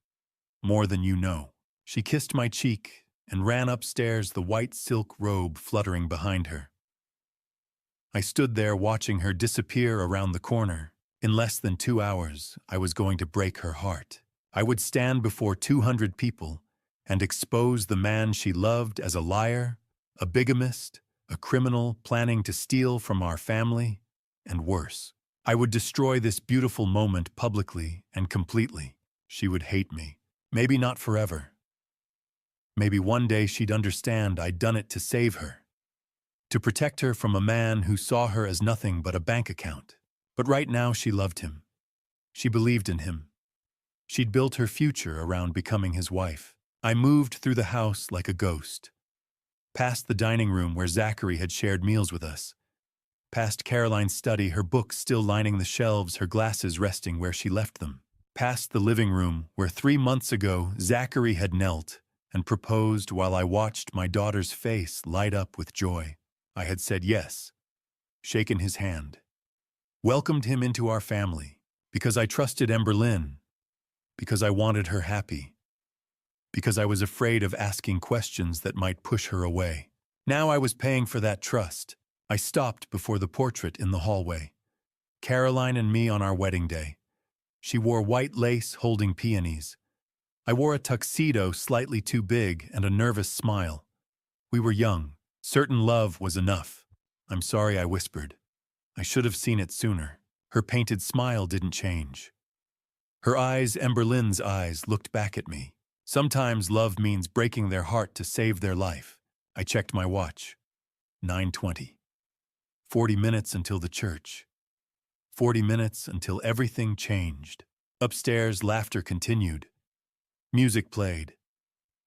"More than you know." She kissed my cheek and ran upstairs, the white silk robe fluttering behind her. I stood there watching her disappear around the corner. In less than 2 hours, I was going to break her heart. I would stand before 200 people and expose the man she loved as a liar, a bigamist, a criminal planning to steal from our family, and worse. I would destroy this beautiful moment publicly and completely. She would hate me. Maybe not forever. Maybe one day she'd understand I'd done it to save her, to protect her from a man who saw her as nothing but a bank account. But right now she loved him. She believed in him. She'd built her future around becoming his wife. I moved through the house like a ghost. Past the dining room where Zachary had shared meals with us. Past Caroline's study, her books still lining the shelves, her glasses resting where she left them. Past the living room where 3 months ago Zachary had knelt and proposed while I watched my daughter's face light up with joy. I had said yes, shaken his hand, welcomed him into our family, because I trusted Emberlyn, because I wanted her happy, because I was afraid of asking questions that might push her away. Now I was paying for that trust. I stopped before the portrait in the hallway. Caroline and me on our wedding day. She wore white lace holding peonies. I wore a tuxedo slightly too big and a nervous smile. We were young. Certain love was enough. "I'm sorry," I whispered. "I should have seen it sooner." Her painted smile didn't change. Her eyes, Emberlyn's eyes, looked back at me. Sometimes love means breaking their heart to save their life. I checked my watch. 9:20. 40 minutes until the church. 40 minutes until everything changed. Upstairs, laughter continued. Music played.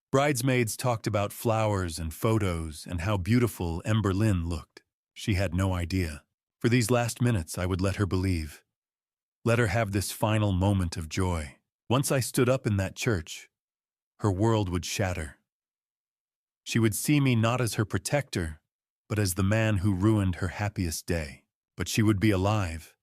Bridesmaids talked about flowers and photos and how beautiful Emberlyn looked. She had no idea. For these last minutes, I would let her believe. Let her have this final moment of joy. Once I stood up in that church, her world would shatter. She would see me not as her protector, but as the man who ruined her happiest day. But she would be alive.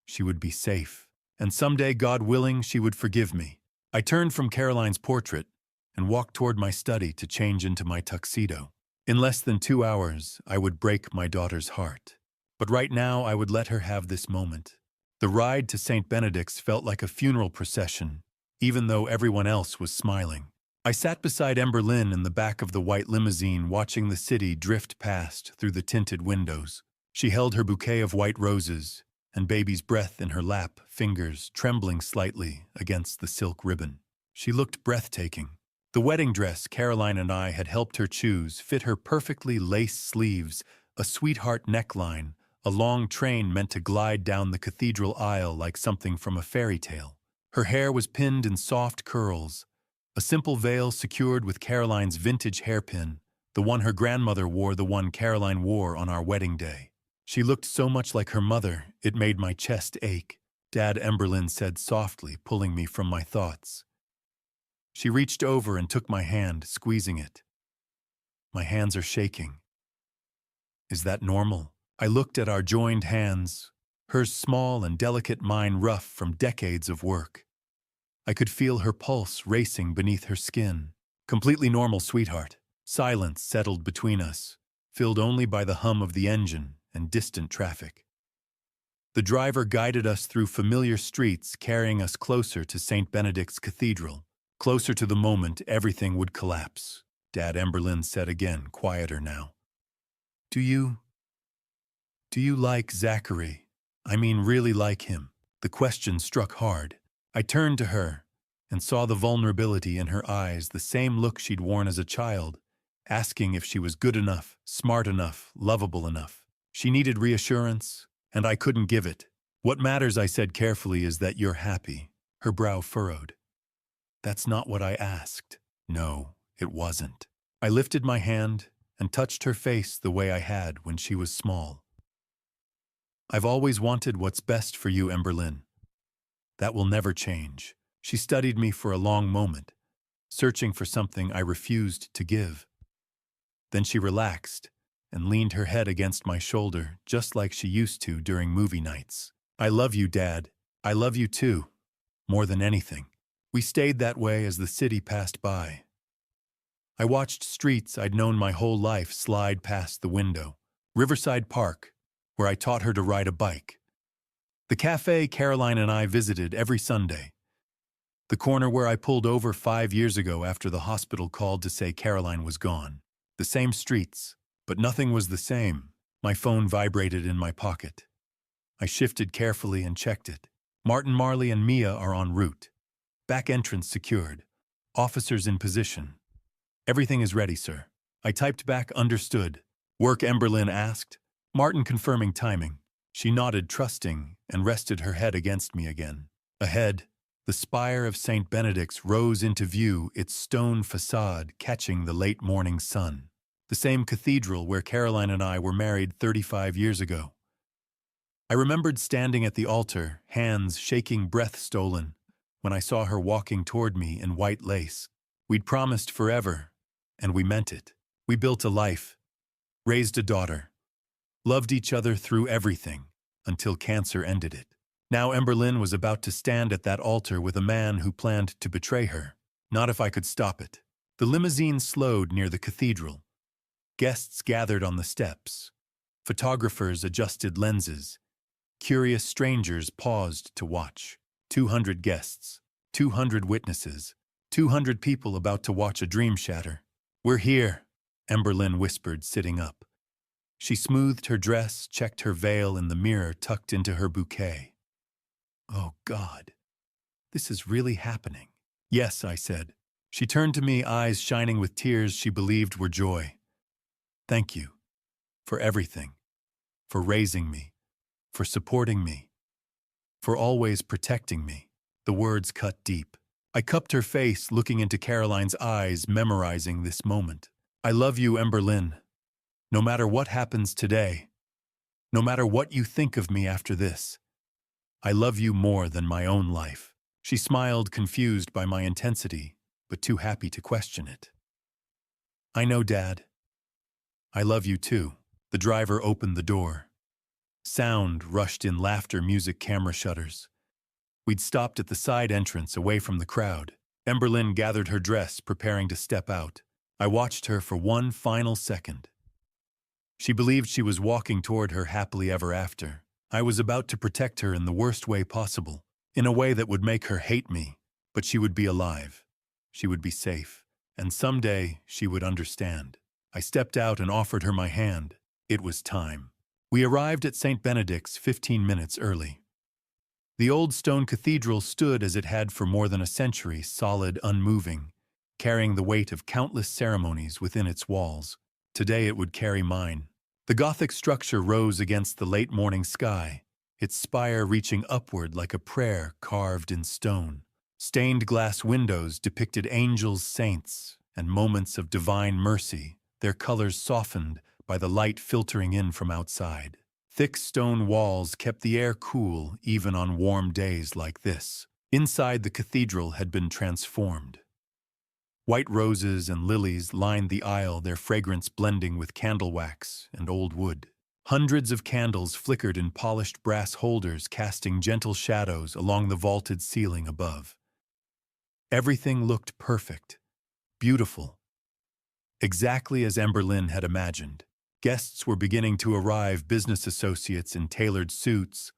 She would be safe. And someday, God willing, she would forgive me. I turned from Caroline's portrait and walked toward my study to change into my tuxedo. In less than 2 hours, I would break my daughter's heart. But right now, I would let her have this moment. The ride to St. Benedict's felt like a funeral procession. even though everyone else was smiling. I sat beside Emberlyn in the back of the white limousine watching the city drift past through the tinted windows. She held her bouquet of white roses and baby's breath in her lap, fingers trembling slightly against the silk ribbon. She looked breathtaking. The wedding dress Caroline and I had helped her choose fit her perfectly laced sleeves, a sweetheart neckline, a long train meant to glide down the cathedral aisle like something from a fairy tale. Her hair was pinned in soft curls, a simple veil secured with Caroline's vintage hairpin, the one her grandmother wore, the one Caroline wore on our wedding day. She looked so much like her mother, it made my chest ache. Dad, Emberlyn said softly, pulling me from my thoughts. She reached over and took my hand, squeezing it. My hands are shaking. Is that normal? I looked at our joined hands, hers small and delicate, mine rough from decades of work. I could feel her pulse racing beneath her skin. Completely normal, sweetheart. Silence settled between us, filled only by the hum of the engine and distant traffic. The driver guided us through familiar streets, carrying us closer to St. Benedict's Cathedral. Closer to the moment everything would collapse. Dad, Emberlyn said again, quieter now. Do you like Zachary? I mean, really like him? The question struck hard. I turned to her and saw the vulnerability in her eyes, the same look she'd worn as a child, asking if she was good enough, smart enough, lovable enough. She needed reassurance, and I couldn't give it. What matters, I said carefully, is that you're happy. Her brow furrowed. That's not what I asked. No, it wasn't. I lifted my hand and touched her face the way I had when she was small. I've always wanted what's best for you, Emberlyn. That will never change. She studied me for a long moment, searching for something I refused to give. Then she relaxed and leaned her head against my shoulder, just like she used to during movie nights. I love you, Dad. I love you too, more than anything. We stayed that way as the city passed by. I watched streets I'd known my whole life slide past the window. Riverside Park, where I taught her to ride a bike. The cafe Caroline and I visited every Sunday. The corner where I pulled over 5 years ago after the hospital called to say Caroline was gone. The same streets, but nothing was the same. My phone vibrated in my pocket. I shifted carefully and checked it. Martin, Marley, and Mia are en route. Back entrance secured. Officers in position. Everything is ready, sir. I typed back, understood. Work, Emberlyn asked. Martin confirming timing. She nodded, trusting, and rested her head against me again. Ahead, the spire of St. Benedict's rose into view, its stone facade catching the late morning sun. The same cathedral where Caroline and I were married 35 years ago. I remembered standing at the altar, hands shaking, breath stolen, when I saw her walking toward me in white lace. We'd promised forever, and we meant it. We built a life, raised a daughter, loved each other through everything, until cancer ended it. Now Emberlyn was about to stand at that altar with a man who planned to betray her. Not if I could stop it. The limousine slowed near the cathedral. Guests gathered on the steps. Photographers adjusted lenses. Curious strangers paused to watch. 200 guests, 200 witnesses, 200 people about to watch a dream shatter. We're here, Emberlyn whispered, sitting up. She smoothed her dress, checked her veil in the mirror tucked into her bouquet. Oh, God, this is really happening. Yes, I said. She turned to me, eyes shining with tears she believed were joy. Thank you for everything, for raising me, for supporting me, for always protecting me. The words cut deep. I cupped her face, looking into Caroline's eyes, memorizing this moment. I love you, Emberlyn. No matter what happens today, no matter what you think of me after this, I love you more than my own life. She smiled, confused by my intensity, but too happy to question it. I know, Dad. I love you too. The driver opened the door. Sound rushed in, laughter, music, camera shutters. We'd stopped at the side entrance, away from the crowd. Emberlyn gathered her dress, preparing to step out. I watched her for one final second. She believed she was walking toward her happily ever after. I was about to protect her in the worst way possible, in a way that would make her hate me, But she would be alive. She would be safe. And someday she would understand. I stepped out and offered her my hand. It was time. We arrived at St. Benedict's 15 minutes early. The old stone cathedral stood as it had for more than a century, solid, unmoving, carrying the weight of countless ceremonies within its walls. Today it would carry mine. The Gothic structure rose against the late morning sky, its spire reaching upward like a prayer carved in stone. Stained glass windows depicted angels, saints, and moments of divine mercy, their colors softened by the light filtering in from outside. Thick stone walls kept the air cool even on warm days like this. Inside the cathedral had been transformed. White roses and lilies lined the aisle, their fragrance blending with candle wax and old wood. Hundreds of candles flickered in polished brass holders, casting gentle shadows along the vaulted ceiling above. Everything looked perfect, beautiful, exactly as Emberlyn had imagined. Guests were beginning to arrive, business associates in tailored suits,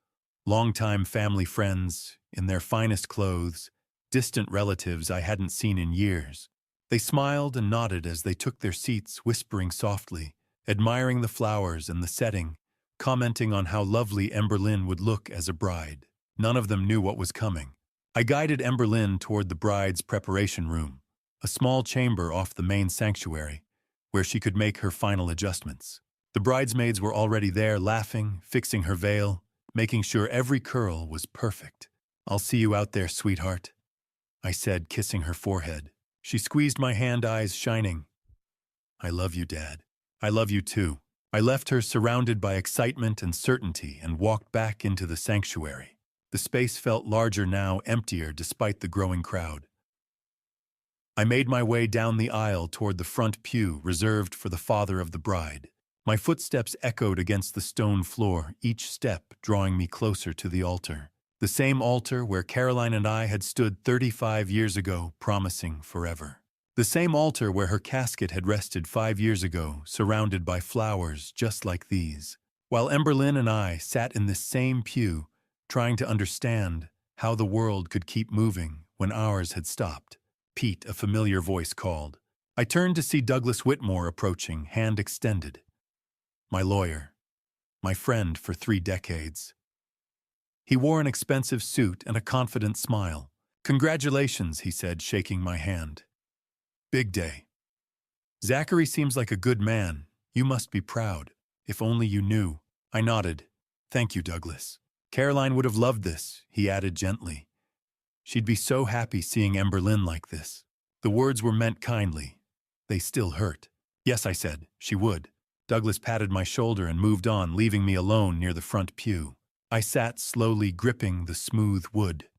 longtime family friends in their finest clothes, distant relatives I hadn't seen in years. They smiled and nodded as they took their seats, whispering softly, admiring the flowers and the setting, commenting on how lovely Emberlyn would look as a bride. None of them knew what was coming. I guided Emberlyn toward the bride's preparation room, a small chamber off the main sanctuary, where she could make her final adjustments. The bridesmaids were already there, laughing, fixing her veil, making sure every curl was perfect. "I'll see you out there, sweetheart," I said, kissing her forehead. She squeezed my hand, eyes shining. "I love you, Dad. I love you too." I left her surrounded by excitement and certainty and walked back into the sanctuary. The space felt larger now, emptier despite the growing crowd. I made my way down the aisle toward the front pew reserved for the father of the bride. My footsteps echoed against the stone floor, each step drawing me closer to the altar. The same altar where Caroline and I had stood 35 years ago, promising forever. The same altar where her casket had rested 5 years ago, surrounded by flowers just like these. While Emberlyn and I sat in this same pew, trying to understand how the world could keep moving when ours had stopped. "Pete," a familiar voice called. I turned to see Douglas Whitmore approaching, hand extended. My lawyer. My friend for 3 decades. He wore an expensive suit and a confident smile. "Congratulations," he said, shaking my hand. "Big day. Zachary seems like a good man. You must be proud. If only you knew." I nodded. "Thank you, Douglas. Caroline would have loved this," he added gently. "She'd be so happy seeing Emberlyn like this." The words were meant kindly. They still hurt. "Yes," I said, "she would." Douglas patted my shoulder and moved on, leaving me alone near the front pew. I sat slowly, gripping the smooth wood.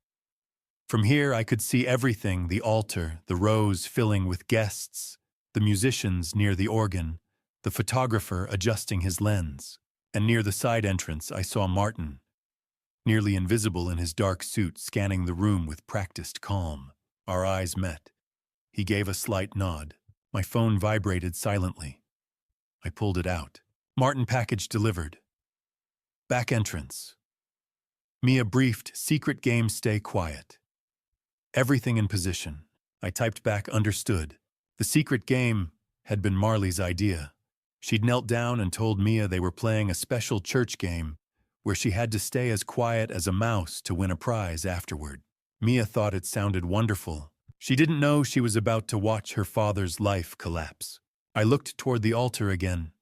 From here I could see everything: the altar, the rows filling with guests, the musicians near the organ, the photographer adjusting his lens. And near the side entrance I saw Martin, nearly invisible in his dark suit, scanning the room with practiced calm. Our eyes met. He gave a slight nod. My phone vibrated silently. I pulled it out. "Martin, package delivered." Back entrance. Mia briefed, "Secret game, stay quiet." Everything in position. I typed back, "Understood." The secret game had been Marley's idea. She'd knelt down and told Mia they were playing a special church game where she had to stay as quiet as a mouse to win a prize afterward. Mia thought it sounded wonderful. She didn't know she was about to watch her father's life collapse. I looked toward the altar again,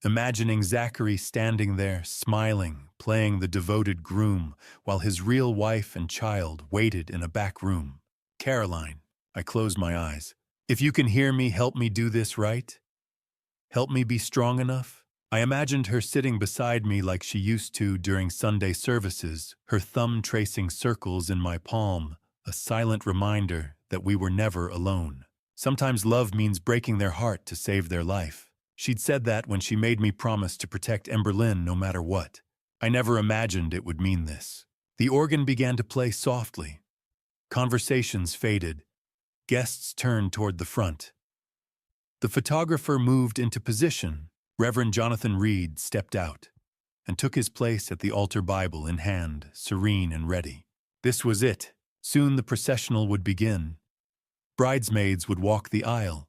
imagining Zachary standing there, smiling, playing the devoted groom, while his real wife and child waited in a back room. "Caroline," I closed my eyes. "If you can hear me, help me do this right. Help me be strong enough." I imagined her sitting beside me like she used to during Sunday services, her thumb tracing circles in my palm, a silent reminder that we were never alone. Sometimes love means breaking their heart to save their life. She'd said that when she made me promise to protect Emberlyn no matter what. I never imagined it would mean this. The organ began to play softly. Conversations faded. Guests turned toward the front. The photographer moved into position. Reverend Jonathan Reed stepped out and took his place at the altar, Bible in hand, serene and ready. This was it. Soon the processional would begin. Bridesmaids would walk the aisle.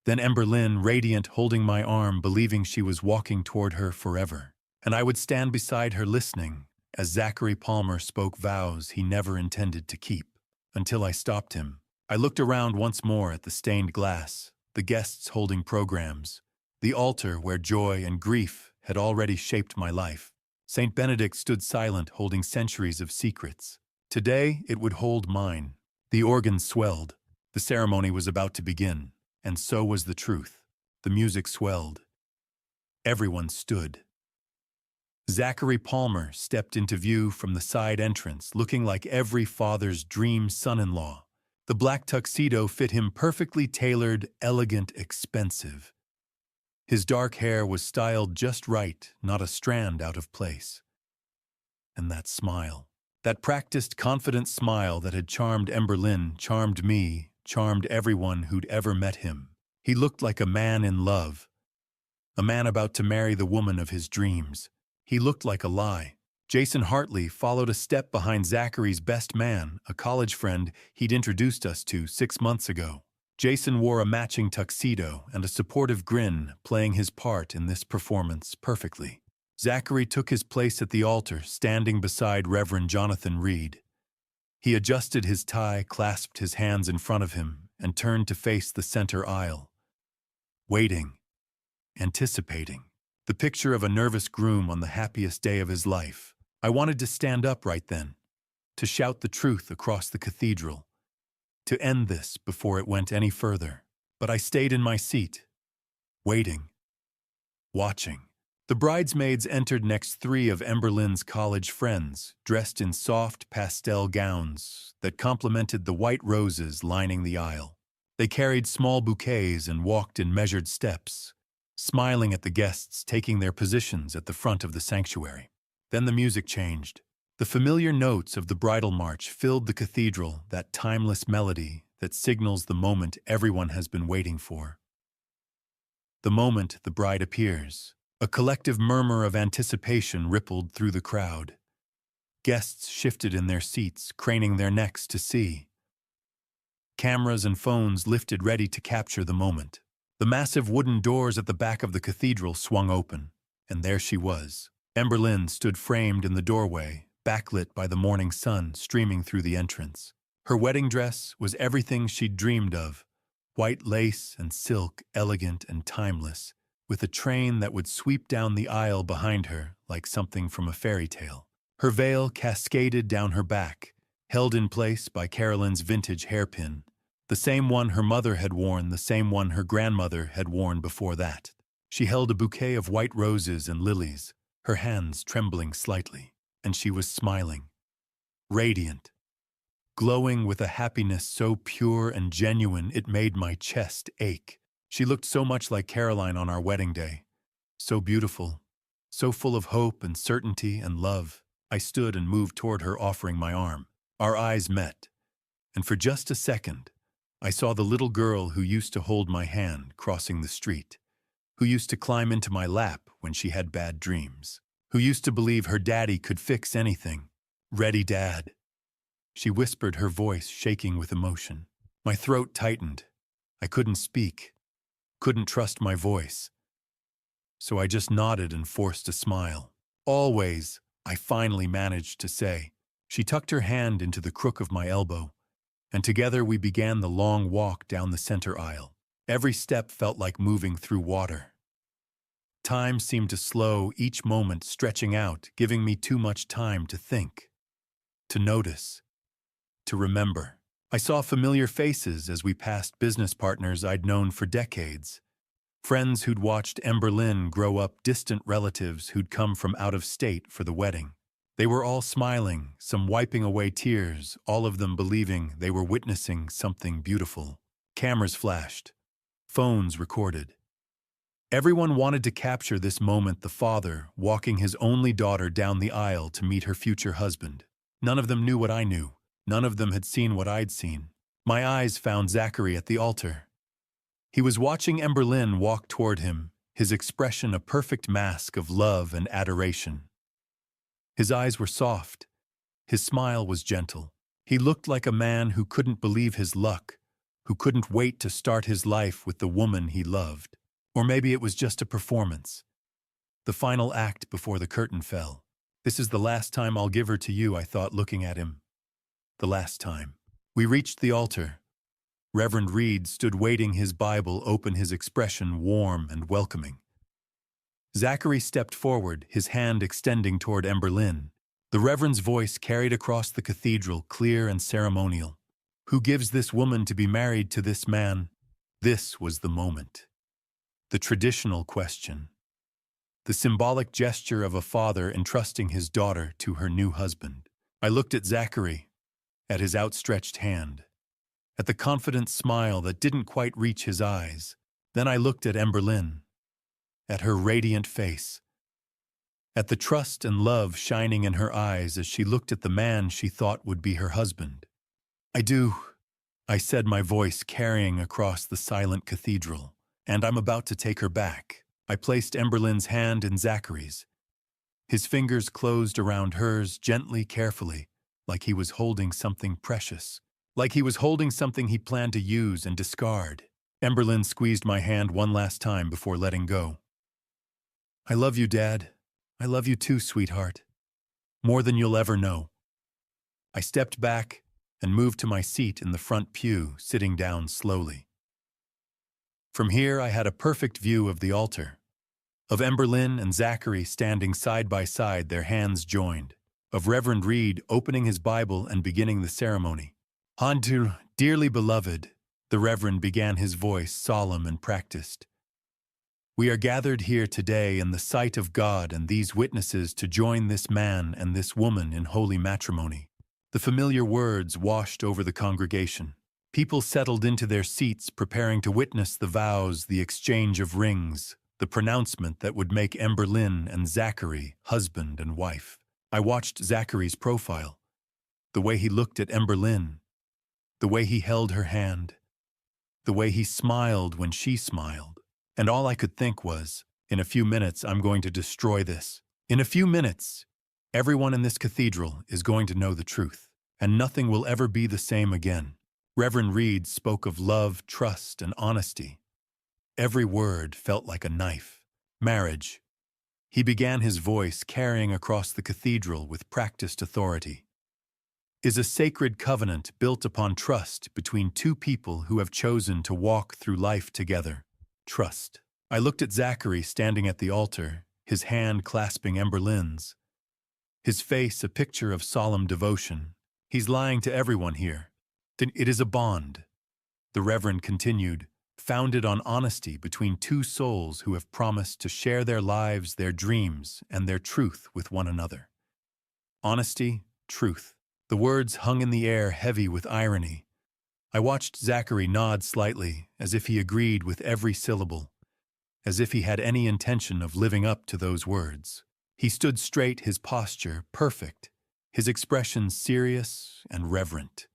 Then Emberlyn, radiant, holding my arm, believing she was walking toward her forever. And I would stand beside her listening, as Zachary Palmer spoke vows he never intended to keep. Until I stopped him. I looked around once more at the stained glass, the guests holding programs, the altar where joy and grief had already shaped my life. Saint Benedict stood silent, holding centuries of secrets. Today it would hold mine. The organ swelled. The ceremony was about to begin, and so was the truth. The music swelled. Everyone stood. Zachary Palmer stepped into view from the side entrance, looking like every father's dream son-in-law. The black tuxedo fit him perfectly tailored, elegant, expensive. His dark hair was styled just right, not a strand out of place. And that smile, that practiced, confident smile that had charmed Emberlyn, charmed me, charmed everyone who'd ever met him. He looked like a man in love, a man about to marry the woman of his dreams. He looked like a lie. Jason Hartley followed a step behind Zachary's best man, a college friend he'd introduced us to 6 months ago. Jason wore a matching tuxedo and a supportive grin, playing his part in this performance perfectly. Zachary took his place at the altar, standing beside Reverend Jonathan Reed. He adjusted his tie, clasped his hands in front of him, and turned to face the center aisle. Waiting, anticipating. The picture of a nervous groom on the happiest day of his life. I wanted to stand up right then, to shout the truth across the cathedral, to end this before it went any further. But I stayed in my seat, waiting, watching. The bridesmaids entered next 3 of Emberlyn's college friends, dressed in soft pastel gowns that complemented the white roses lining the aisle. They carried small bouquets and walked in measured steps, smiling at the guests taking their positions at the front of the sanctuary. Then the music changed. The familiar notes of the bridal march filled the cathedral, that timeless melody that signals the moment everyone has been waiting for. The moment the bride appears, a collective murmur of anticipation rippled through the crowd. Guests shifted in their seats, craning their necks to see. Cameras and phones lifted ready to capture the moment. The massive wooden doors at the back of the cathedral swung open, and there she was. Emberlyn stood framed in the doorway, backlit by the morning sun streaming through the entrance. Her wedding dress was everything she'd dreamed of, white lace and silk, elegant and timeless, with a train that would sweep down the aisle behind her like something from a fairy tale. Her veil cascaded down her back, held in place by Carolyn's vintage hairpin, the same one her mother had worn, the same one her grandmother had worn before that. She held a bouquet of white roses and lilies, her hands trembling slightly, and she was smiling, radiant, glowing with a happiness so pure and genuine it made my chest ache. She looked so much like Caroline on our wedding day, so beautiful, so full of hope and certainty and love. I stood and moved toward her, offering my arm. Our eyes met, and for just a second, I saw the little girl who used to hold my hand crossing the street, who used to climb into my lap when she had bad dreams, who used to believe her daddy could fix anything. Ready, Dad. She whispered, her voice shaking with emotion. My throat tightened. I couldn't speak, couldn't trust my voice. So I just nodded and forced a smile. Always, I finally managed to say. She tucked her hand into the crook of my elbow, and together we began the long walk down the center aisle. Every step felt like moving through water. Time seemed to slow, each moment stretching out, giving me too much time to think, to notice, to remember. I saw familiar faces as we passed business partners I'd known for decades, friends who'd watched Emberlyn grow up, distant relatives who'd come from out of state for the wedding. They were all smiling, some wiping away tears, all of them believing they were witnessing something beautiful. Cameras flashed. Phones recorded. Everyone wanted to capture this moment, the father walking his only daughter down the aisle to meet her future husband. None of them knew what I knew. None of them had seen what I'd seen. My eyes found Zachary at the altar. He was watching Emberlyn walk toward him, his expression a perfect mask of love and adoration. His eyes were soft. His smile was gentle. He looked like a man who couldn't believe his luck, who couldn't wait to start his life with the woman he loved. Or maybe it was just a performance. The final act before the curtain fell. This is the last time I'll give her to you, I thought, looking at him. The last time. We reached the altar. Reverend Reed stood waiting, his Bible open, his expression warm and welcoming. Zachary stepped forward, his hand extending toward Emberlyn. The Reverend's voice carried across the cathedral, clear and ceremonial. Who gives this woman to be married to this man? This was the moment. The traditional question. The symbolic gesture of a father entrusting his daughter to her new husband. I looked at Zachary, at his outstretched hand, at the confident smile that didn't quite reach his eyes. Then I looked at Emberlyn, at her radiant face, at the trust and love shining in her eyes as she looked at the man she thought would be her husband. I do, I said, my voice carrying across the silent cathedral, and I'm about to take her back. I placed Emberlyn's hand in Zachary's. His fingers closed around hers gently, carefully, like he was holding something precious, like he was holding something he planned to use and discard. Emberlyn squeezed my hand one last time before letting go. I love you, Dad. I love you too, sweetheart. More than you'll ever know. I stepped back and moved to my seat in the front pew, sitting down slowly. From here, I had a perfect view of the altar, of Emberlyn and Zachary standing side by side, their hands joined, of Reverend Reed opening his Bible and beginning the ceremony. Hantu, dearly beloved, the Reverend began, his voice solemn and practiced. We are gathered here today in the sight of God and these witnesses to join this man and this woman in holy matrimony. The familiar words washed over the congregation. People settled into their seats, preparing to witness the vows, the exchange of rings, the pronouncement that would make Emberlyn and Zachary husband and wife. I watched Zachary's profile, the way he looked at Emberlyn, the way he held her hand, the way he smiled when she smiled. And all I could think was, in a few minutes, I'm going to destroy this. In a few minutes, everyone in this cathedral is going to know the truth, and nothing will ever be the same again. Reverend Reed spoke of love, trust, and honesty. Every word felt like a knife. Marriage. He began, his voice carrying across the cathedral with practiced authority. Is a sacred covenant built upon trust between two people who have chosen to walk through life together. Trust. I looked at Zachary standing at the altar, his hand clasping Emberlyn's. His face a picture of solemn devotion. He's lying to everyone here. Then it is a bond, the Reverend continued, founded on honesty between two souls who have promised to share their lives, their dreams, and their truth with one another. Honesty, truth. The words hung in the air, heavy with irony. I watched Zachary nod slightly, as if he agreed with every syllable, as if he had any intention of living up to those words. He stood straight, his posture perfect, his expression serious and reverent.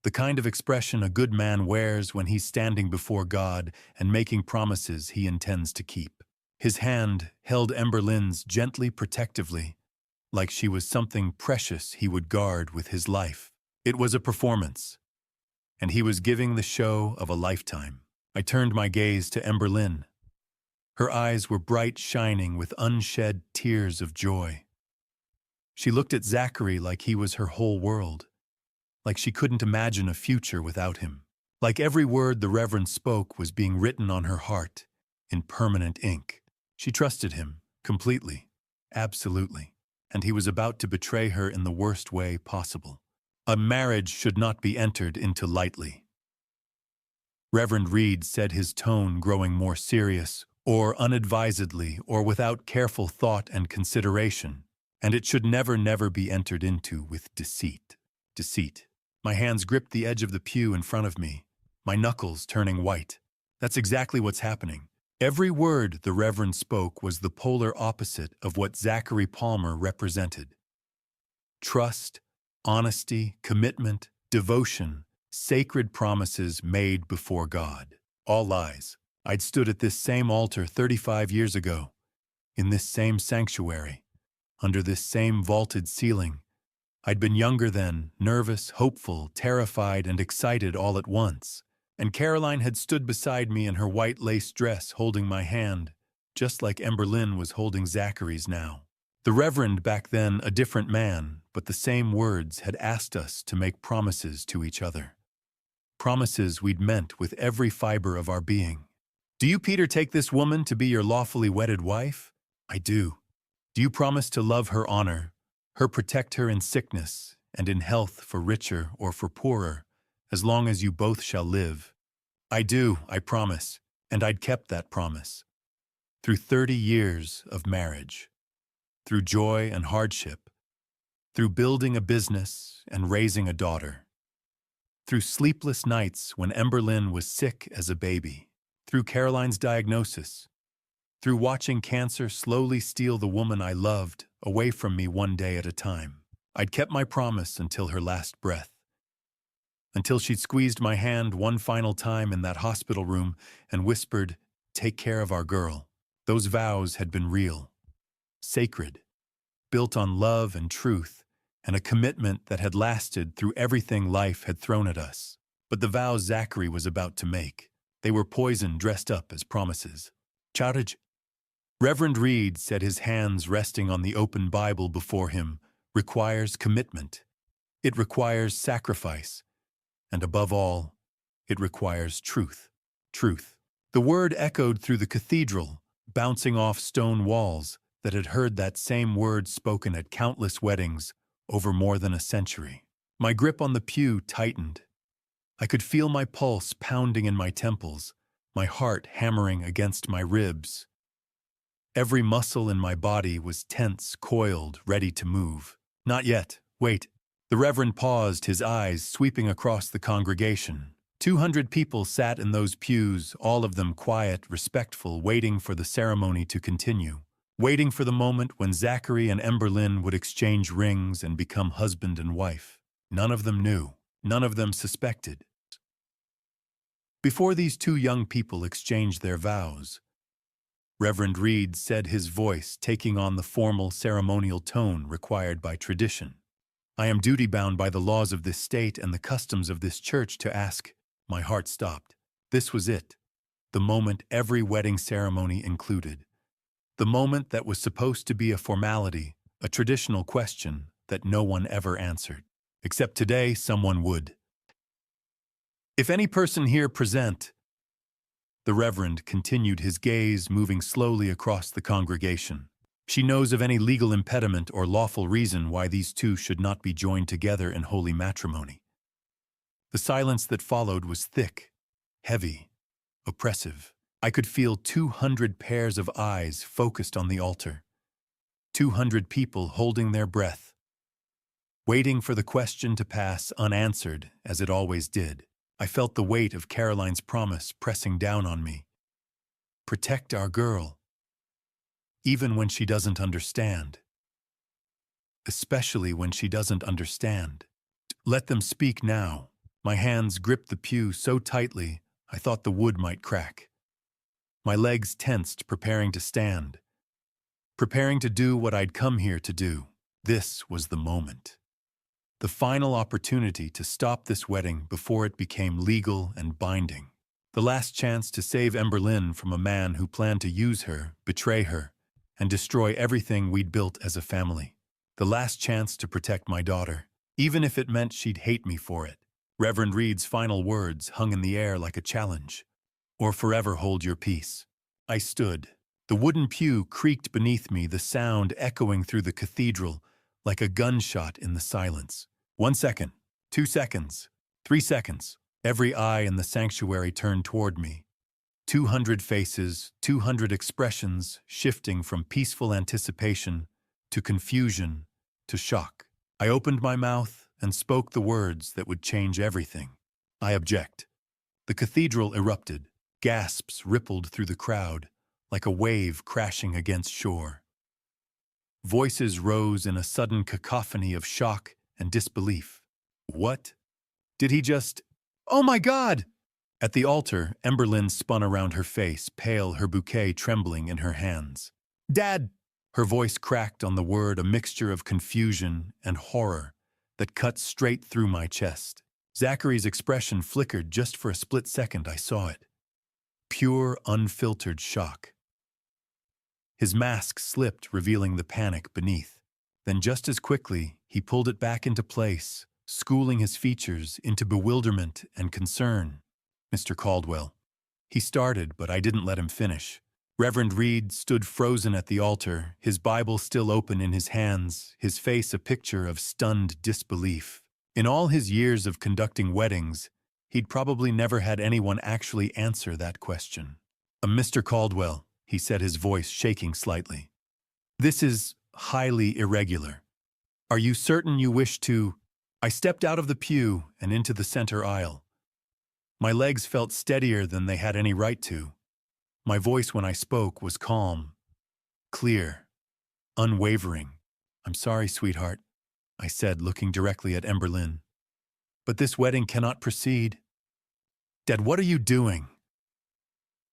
The kind of expression a good man wears when he's standing before God and making promises he intends to keep. His hand held Emberlyn's gently, protectively, like she was something precious he would guard with his life. It was a performance, and he was giving the show of a lifetime. I turned my gaze to Emberlyn. Her eyes were bright, shining with unshed tears of joy. She looked at Zachary like he was her whole world, like she couldn't imagine a future without him. Like every word the Reverend spoke was being written on her heart in permanent ink. She trusted him completely, absolutely, and he was about to betray her in the worst way possible. A marriage should not be entered into lightly. Reverend Reed said, his tone growing more serious, or unadvisedly, or without careful thought and consideration, and it should never be entered into with deceit. Deceit. My hands gripped the edge of the pew in front of me, my knuckles turning white. That's exactly what's happening. Every word the Reverend spoke was the polar opposite of what Zachary Palmer represented. Trust, honesty, commitment, devotion, sacred promises made before God. All lies. I'd stood at this same altar 35 years ago, in this same sanctuary, under this same vaulted ceiling. I'd been younger then, nervous, hopeful, terrified, and excited all at once. And Caroline had stood beside me in her white lace dress holding my hand, just like Emberlyn was holding Zachary's now. The Reverend back then, a different man, but the same words, had asked us to make promises to each other. Promises we'd meant with every fiber of our being. Do you, Peter, take this woman to be your lawfully wedded wife? I do. Do you promise to love her, honor her, protect her in sickness and in health, for richer or for poorer, as long as you both shall live? I do, I promise, and I'd kept that promise. Through 30 years of marriage, through joy and hardship, through building a business and raising a daughter, through sleepless nights when Emberlyn was sick as a baby, through Caroline's diagnosis, through watching cancer slowly steal the woman I loved away from me one day at a time. I'd kept my promise until her last breath, until she'd squeezed my hand one final time in that hospital room and whispered, "Take care of our girl." Those vows had been real, sacred, built on love and truth, and a commitment that had lasted through everything life had thrown at us. But the vows Zachary was about to make, they were poison dressed up as promises. Shatters. Reverend Reed said, his hands resting on the open Bible before him, requires commitment. It requires sacrifice. And above all, it requires truth. Truth. The word echoed through the cathedral, bouncing off stone walls that had heard that same word spoken at countless weddings over more than a century. My grip on the pew tightened. I could feel my pulse pounding in my temples, my heart hammering against my ribs. Every muscle in my body was tense, coiled, ready to move. Not yet. Wait. The Reverend paused, his eyes sweeping across the congregation. 200 people sat in those pews, all of them quiet, respectful, waiting for the ceremony to continue. Waiting for the moment when Zachary and Emberlyn would exchange rings and become husband and wife. None of them knew. None of them suspected. Before these two young people exchanged their vows, Reverend Reed said, his voice taking on the formal ceremonial tone required by tradition, "I am duty-bound by the laws of this state and the customs of this church to ask." My heart stopped. This was it. The moment every wedding ceremony included. The moment that was supposed to be a formality, a traditional question that no one ever answered. Except today, someone would. "If any person here present," the Reverend continued, his gaze moving slowly across the congregation, "she knows of any legal impediment or lawful reason why these two should not be joined together in holy matrimony." The silence that followed was thick, heavy, oppressive. I could feel 200 pairs of eyes focused on the altar. 200 people holding their breath, waiting for the question to pass unanswered, as it always did. I felt the weight of Caroline's promise pressing down on me. Protect our girl, even when she doesn't understand. Especially when she doesn't understand. Let them speak now. My hands gripped the pew so tightly I thought the wood might crack. My legs tensed, preparing to stand, preparing to do what I'd come here to do. This was the moment. The final opportunity to stop this wedding before it became legal and binding. The last chance to save Emberlyn from a man who planned to use her, betray her, and destroy everything we'd built as a family. The last chance to protect my daughter, even if it meant she'd hate me for it. Reverend Reed's final words hung in the air like a challenge. "Or forever hold your peace." I stood. The wooden pew creaked beneath me, the sound echoing through the cathedral like a gunshot in the silence. 1 second, 2 seconds, 3 seconds. Every eye in the sanctuary turned toward me. 200 faces, 200 expressions shifting from peaceful anticipation to confusion to shock. I opened my mouth and spoke the words that would change everything. "I object." The cathedral erupted. Gasps rippled through the crowd like a wave crashing against shore. Voices rose in a sudden cacophony of shock and disbelief. What? Did he just... "Oh my God!" At the altar, Emberlyn spun around her face, pale, her bouquet trembling in her hands. "Dad!" Her voice cracked on the word, a mixture of confusion and horror. that cut straight through my chest. Zachary's expression flickered just for a split second. I saw it. Pure, unfiltered shock. His mask slipped, revealing the panic beneath. Then just as quickly, he pulled it back into place, schooling his features into bewilderment and concern. "Mr. Caldwell." He started, but I didn't let him finish. Reverend Reed stood frozen at the altar, his Bible still open in his hands, his face a picture of stunned disbelief. In all his years of conducting weddings, he'd probably never had anyone actually answer that question. "Mr. Caldwell," he said, his voice shaking slightly. "This is highly irregular. Are you certain you wish to—" I stepped out of the pew and into the center aisle. My legs felt steadier than they had any right to. My voice when I spoke was calm, clear, unwavering. "I'm sorry, sweetheart," I said, looking directly at Emberlyn. "But this wedding cannot proceed." "Dad, what are you doing?"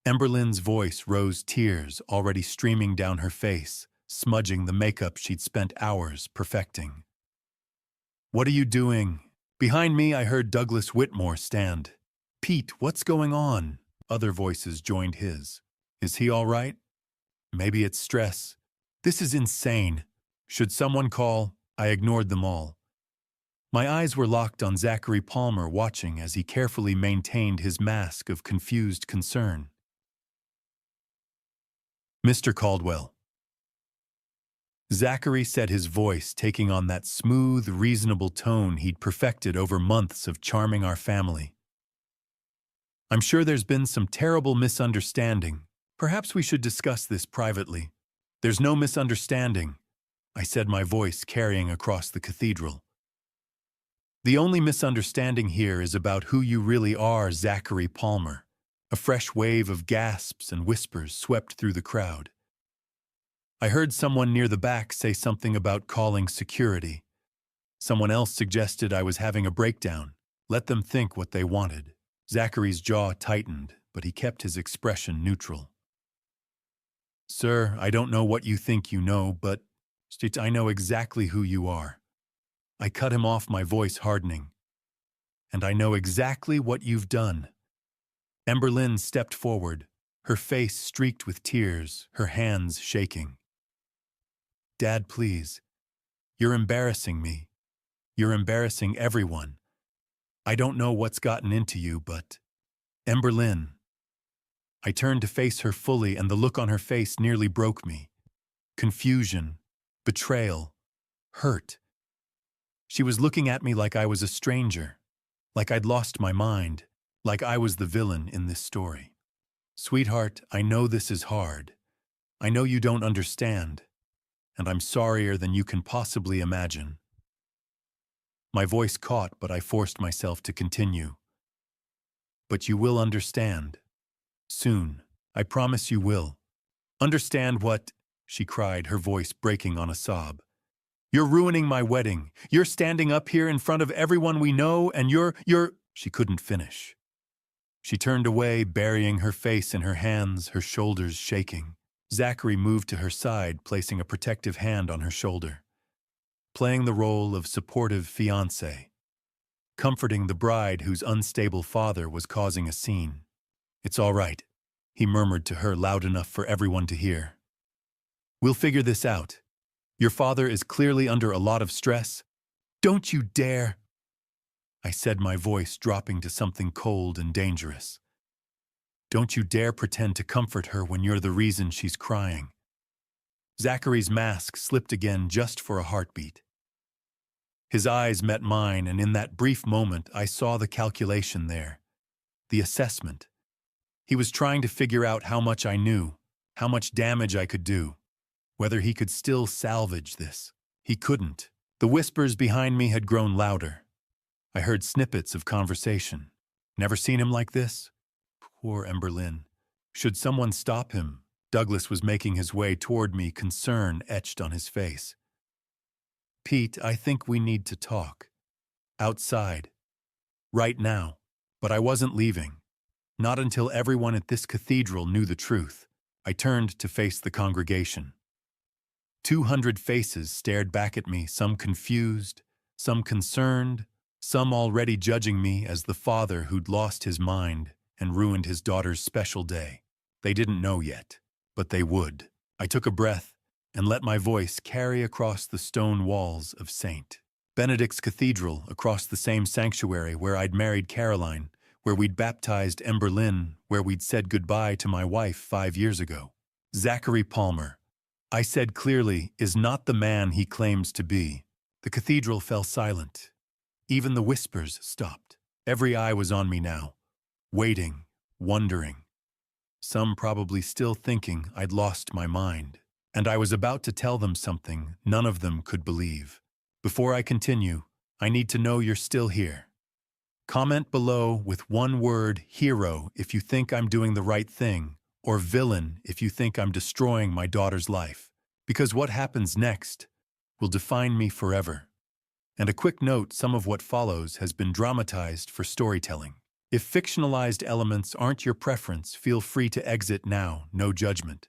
Emberlyn's voice rose, tears already streaming down her face, smudging the makeup she'd spent hours perfecting. "What are you doing?" Behind me, I heard Douglas Whitmore stand. "Pete, what's going on?" Other voices joined his. "Is he all right? Maybe it's stress. This is insane. Should someone call?" I ignored them all. My eyes were locked on Zachary Palmer, watching as he carefully maintained his mask of confused concern. "Mr. Caldwell." Zachary said, his voice taking on that smooth, reasonable tone he'd perfected over months of charming our family. "I'm sure there's been some terrible misunderstanding. Perhaps we should discuss this privately." "There's no misunderstanding," I said, my voice carrying across the cathedral. "The only misunderstanding here is about who you really are, Zachary Palmer." A fresh wave of gasps and whispers swept through the crowd. I heard someone near the back say something about calling security. Someone else suggested I was having a breakdown. Let them think what they wanted. Zachary's jaw tightened, but he kept his expression neutral. "Sir, I don't know what you think you know, but I know exactly who you are." I cut him off, my voice hardening. "And I know exactly what you've done." Emberlyn stepped forward, her face streaked with tears, her hands shaking. "Dad, please. You're embarrassing me. You're embarrassing everyone. I don't know what's gotten into you, but—" "Emberlyn." I turned to face her fully, and the look on her face nearly broke me. Confusion, betrayal, hurt. She was looking at me like I was a stranger, like I'd lost my mind, like I was the villain in this story. "Sweetheart, I know this is hard. I know you don't understand, and I'm sorrier than you can possibly imagine." My voice caught, but I forced myself to continue. "But you will understand. Soon. I promise you will." "Understand what?" she cried, her voice breaking on a sob. "You're ruining my wedding. You're standing up here in front of everyone we know, and you're—" She couldn't finish. She turned away, burying her face in her hands, her shoulders shaking. Zachary moved to her side, placing a protective hand on her shoulder, playing the role of supportive fiancé, comforting the bride whose unstable father was causing a scene. "It's all right," he murmured to her, loud enough for everyone to hear. "We'll figure this out. Your father is clearly under a lot of stress." "Don't you dare!" I said, my voice dropping to something cold and dangerous. "Don't you dare pretend to comfort her when you're the reason she's crying." Zachary's mask slipped again just for a heartbeat. His eyes met mine, and in that brief moment I saw the calculation there, the assessment. He was trying to figure out how much I knew, how much damage I could do, whether he could still salvage this. He couldn't. The whispers behind me had grown louder. I heard snippets of conversation. "Never seen him like this? Poor Emberlyn. Should someone stop him?" Douglas was making his way toward me, concern etched on his face. "Pete, I think we need to talk. Outside. Right now." But I wasn't leaving. Not until everyone at this cathedral knew the truth. I turned to face the congregation. 200 faces stared back at me, some confused, some concerned, some already judging me as the father who'd lost his mind and ruined his daughter's special day. They didn't know yet, but they would. I took a breath and let my voice carry across the stone walls of St. Benedict's Cathedral, across the same sanctuary where I'd married Caroline, where we'd baptized Emberlyn, where we'd said goodbye to my wife 5 years ago. Zachary Palmer, I said clearly, is not the man he claims to be. The cathedral fell silent. Even the whispers stopped. Every eye was on me now, waiting, wondering. Some probably still thinking I'd lost my mind. And I was about to tell them something none of them could believe. Before I continue, I need to know you're still here. Comment below with one word, hero, if you think I'm doing the right thing, or villain if you think I'm destroying my daughter's life. Because what happens next will define me forever. And a quick note, some of what follows has been dramatized for storytelling. If fictionalized elements aren't your preference, feel free to exit now, no judgment.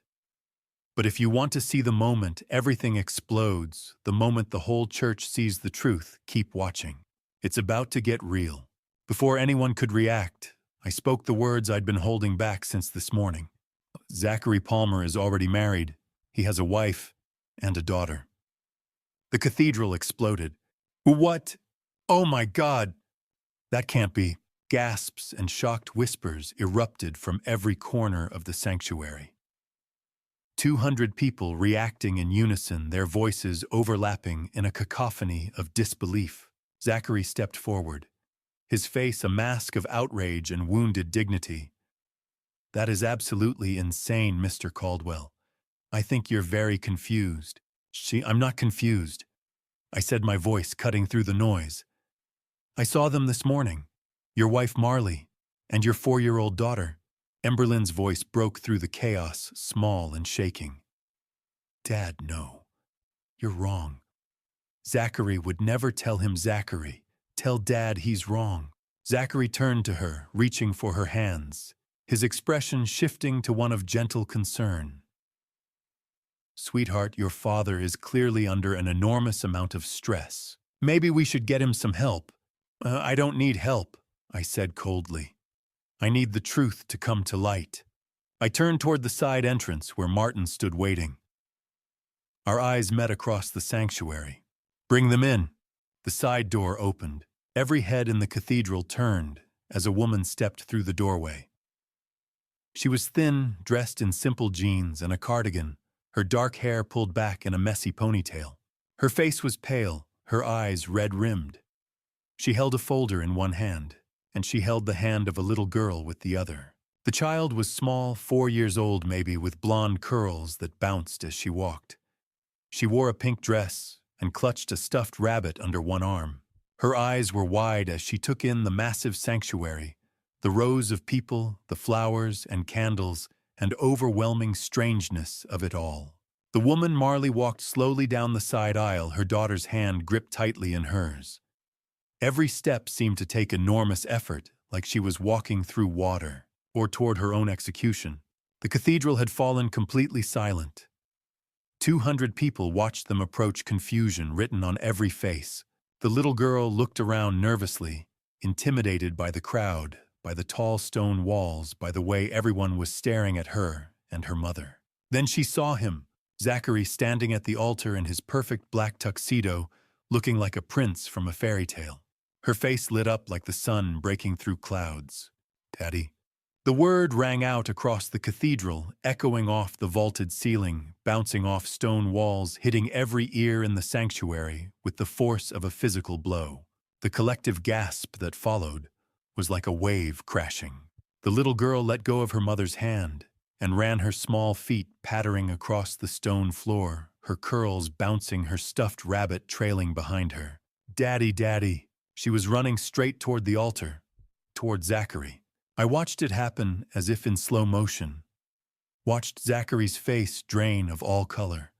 But if you want to see the moment everything explodes, the moment the whole church sees the truth, keep watching. It's about to get real. Before anyone could react, I spoke the words I'd been holding back since this morning. Zachary Palmer is already married. He has a wife and a daughter. The cathedral exploded. What? Oh my God! That can't be. Gasps and shocked whispers erupted from every corner of the sanctuary. 200 people reacting in unison, their voices overlapping in a cacophony of disbelief. Zachary stepped forward, his face a mask of outrage and wounded dignity. That is absolutely insane, Mr. Caldwell. I think you're very confused. I'm not confused, I said, my voice cutting through the noise. I saw them this morning. Your wife Marley and your 4-year-old daughter. Emberlyn's voice broke through the chaos, small and shaking. Dad, no. You're wrong. Zachary would never tell him Zachary. Tell Dad he's wrong. Zachary turned to her, reaching for her hands, his expression shifting to one of gentle concern. Sweetheart, your father is clearly under an enormous amount of stress. Maybe we should get him some help. I don't need help, I said coldly. I need the truth to come to light. I turned toward the side entrance where Martin stood waiting. Our eyes met across the sanctuary. Bring them in. The side door opened. Every head in the cathedral turned as a woman stepped through the doorway. She was thin, dressed in simple jeans and a cardigan, her dark hair pulled back in a messy ponytail. Her face was pale, her eyes red-rimmed. She held a folder in one hand, and she held the hand of a little girl with the other. The child was small, 4 years old maybe, with blonde curls that bounced as she walked. She wore a pink dress and clutched a stuffed rabbit under one arm. Her eyes were wide as she took in the massive sanctuary, the rows of people, the flowers and candles, and overwhelming strangeness of it all. The woman Marley walked slowly down the side aisle, her daughter's hand gripped tightly in hers. Every step seemed to take enormous effort, like she was walking through water, or toward her own execution. The cathedral had fallen completely silent. 200 people watched them approach, confusion written on every face. The little girl looked around nervously, intimidated by the crowd, by the tall stone walls, by the way everyone was staring at her and her mother. Then she saw him, Zachary, standing at the altar in his perfect black tuxedo, looking like a prince from a fairy tale. Her face lit up like the sun breaking through clouds. Daddy. The word rang out across the cathedral, echoing off the vaulted ceiling, bouncing off stone walls, hitting every ear in the sanctuary with the force of a physical blow. The collective gasp that followed was like a wave crashing. The little girl let go of her mother's hand and ran her small feet pattering across the stone floor, her curls bouncing, her stuffed rabbit trailing behind her. Daddy, Daddy. She was running straight toward the altar, toward Zachary. I watched it happen as if in slow motion. Watched Zachary's face drain of all color.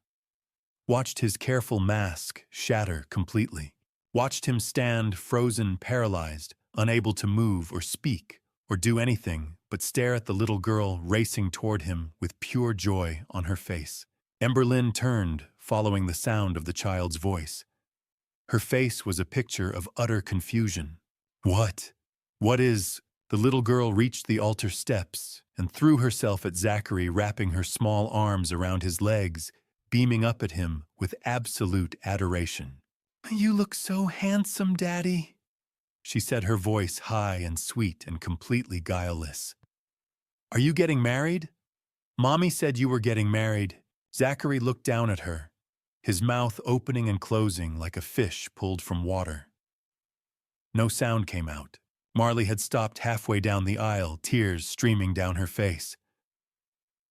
Watched his careful mask shatter completely. Watched him stand frozen, paralyzed, unable to move or speak or do anything but stare at the little girl racing toward him with pure joy on her face. Emberlyn turned, following the sound of the child's voice. Her face was a picture of utter confusion. What? What is? The little girl reached the altar steps and threw herself at Zachary, wrapping her small arms around his legs, beaming up at him with absolute adoration. "You look so handsome, Daddy," she said, her voice high and sweet and completely guileless. "Are you getting married? Mommy said you were getting married." Zachary looked down at her, his mouth opening and closing like a fish pulled from water. No sound came out. Marley had stopped halfway down the aisle, tears streaming down her face.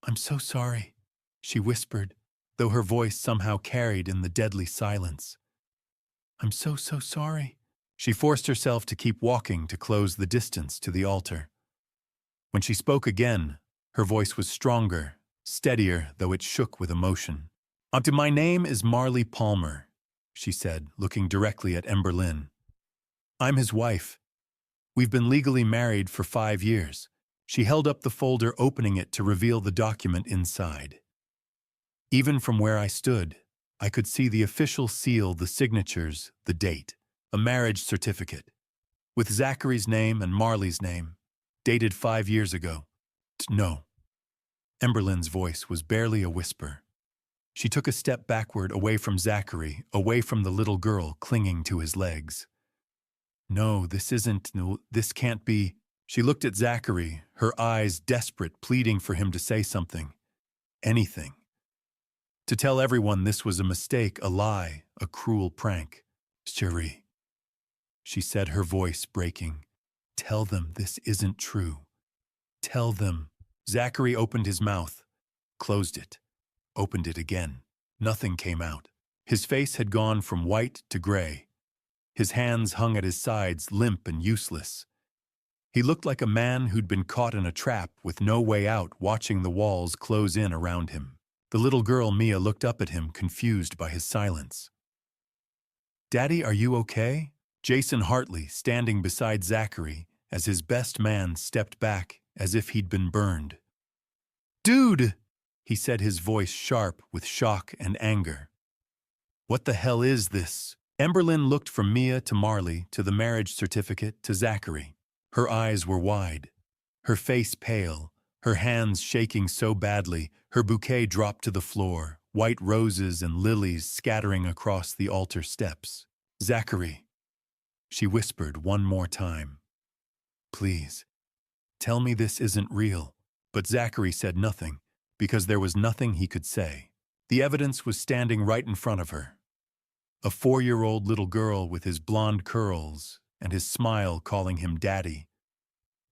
"I'm so sorry," she whispered, though her voice somehow carried in the deadly silence. "I'm so sorry." She forced herself to keep walking to close the distance to the altar. When she spoke again, her voice was stronger, steadier, though it shook with emotion. "My name is Marley Palmer," she said, looking directly at Emberlyn. "I'm his wife. We've been legally married for 5 years." She held up the folder, opening it to reveal the document inside. Even from where I stood, I could see the official seal, the signatures, the date, a marriage certificate, with Zachary's name and Marley's name, dated 5 years ago. "No." Emberlyn's voice was barely a whisper. She took a step backward, away from Zachary, away from the little girl clinging to his legs. "No, this can't be." She looked at Zachary, her eyes desperate, pleading for him to say something. Anything. To tell everyone this was a mistake, a lie, a cruel prank. "Cherie," she said, her voice breaking. "Tell them this isn't true. Tell them." Zachary opened his mouth, closed it, opened it again. Nothing came out. His face had gone from white to gray. His hands hung at his sides, limp and useless. He looked like a man who'd been caught in a trap with no way out, watching the walls close in around him. The little girl, Mia, looked up at him, confused by his silence. "Daddy, are you okay?" Jason Hartley, standing beside Zachary, as his best man stepped back as if he'd been burned. "Dude!" he said, his voice sharp with shock and anger. "What the hell is this?" Emberlyn looked from Mia to Marley to the marriage certificate to Zachary. Her eyes were wide, her face pale, her hands shaking so badly her bouquet dropped to the floor, white roses and lilies scattering across the altar steps. "Zachary," she whispered one more time. "Please, tell me this isn't real." But Zachary said nothing, because there was nothing he could say. The evidence was standing right in front of her. A 4-year-old little girl with his blonde curls and his smile calling him daddy.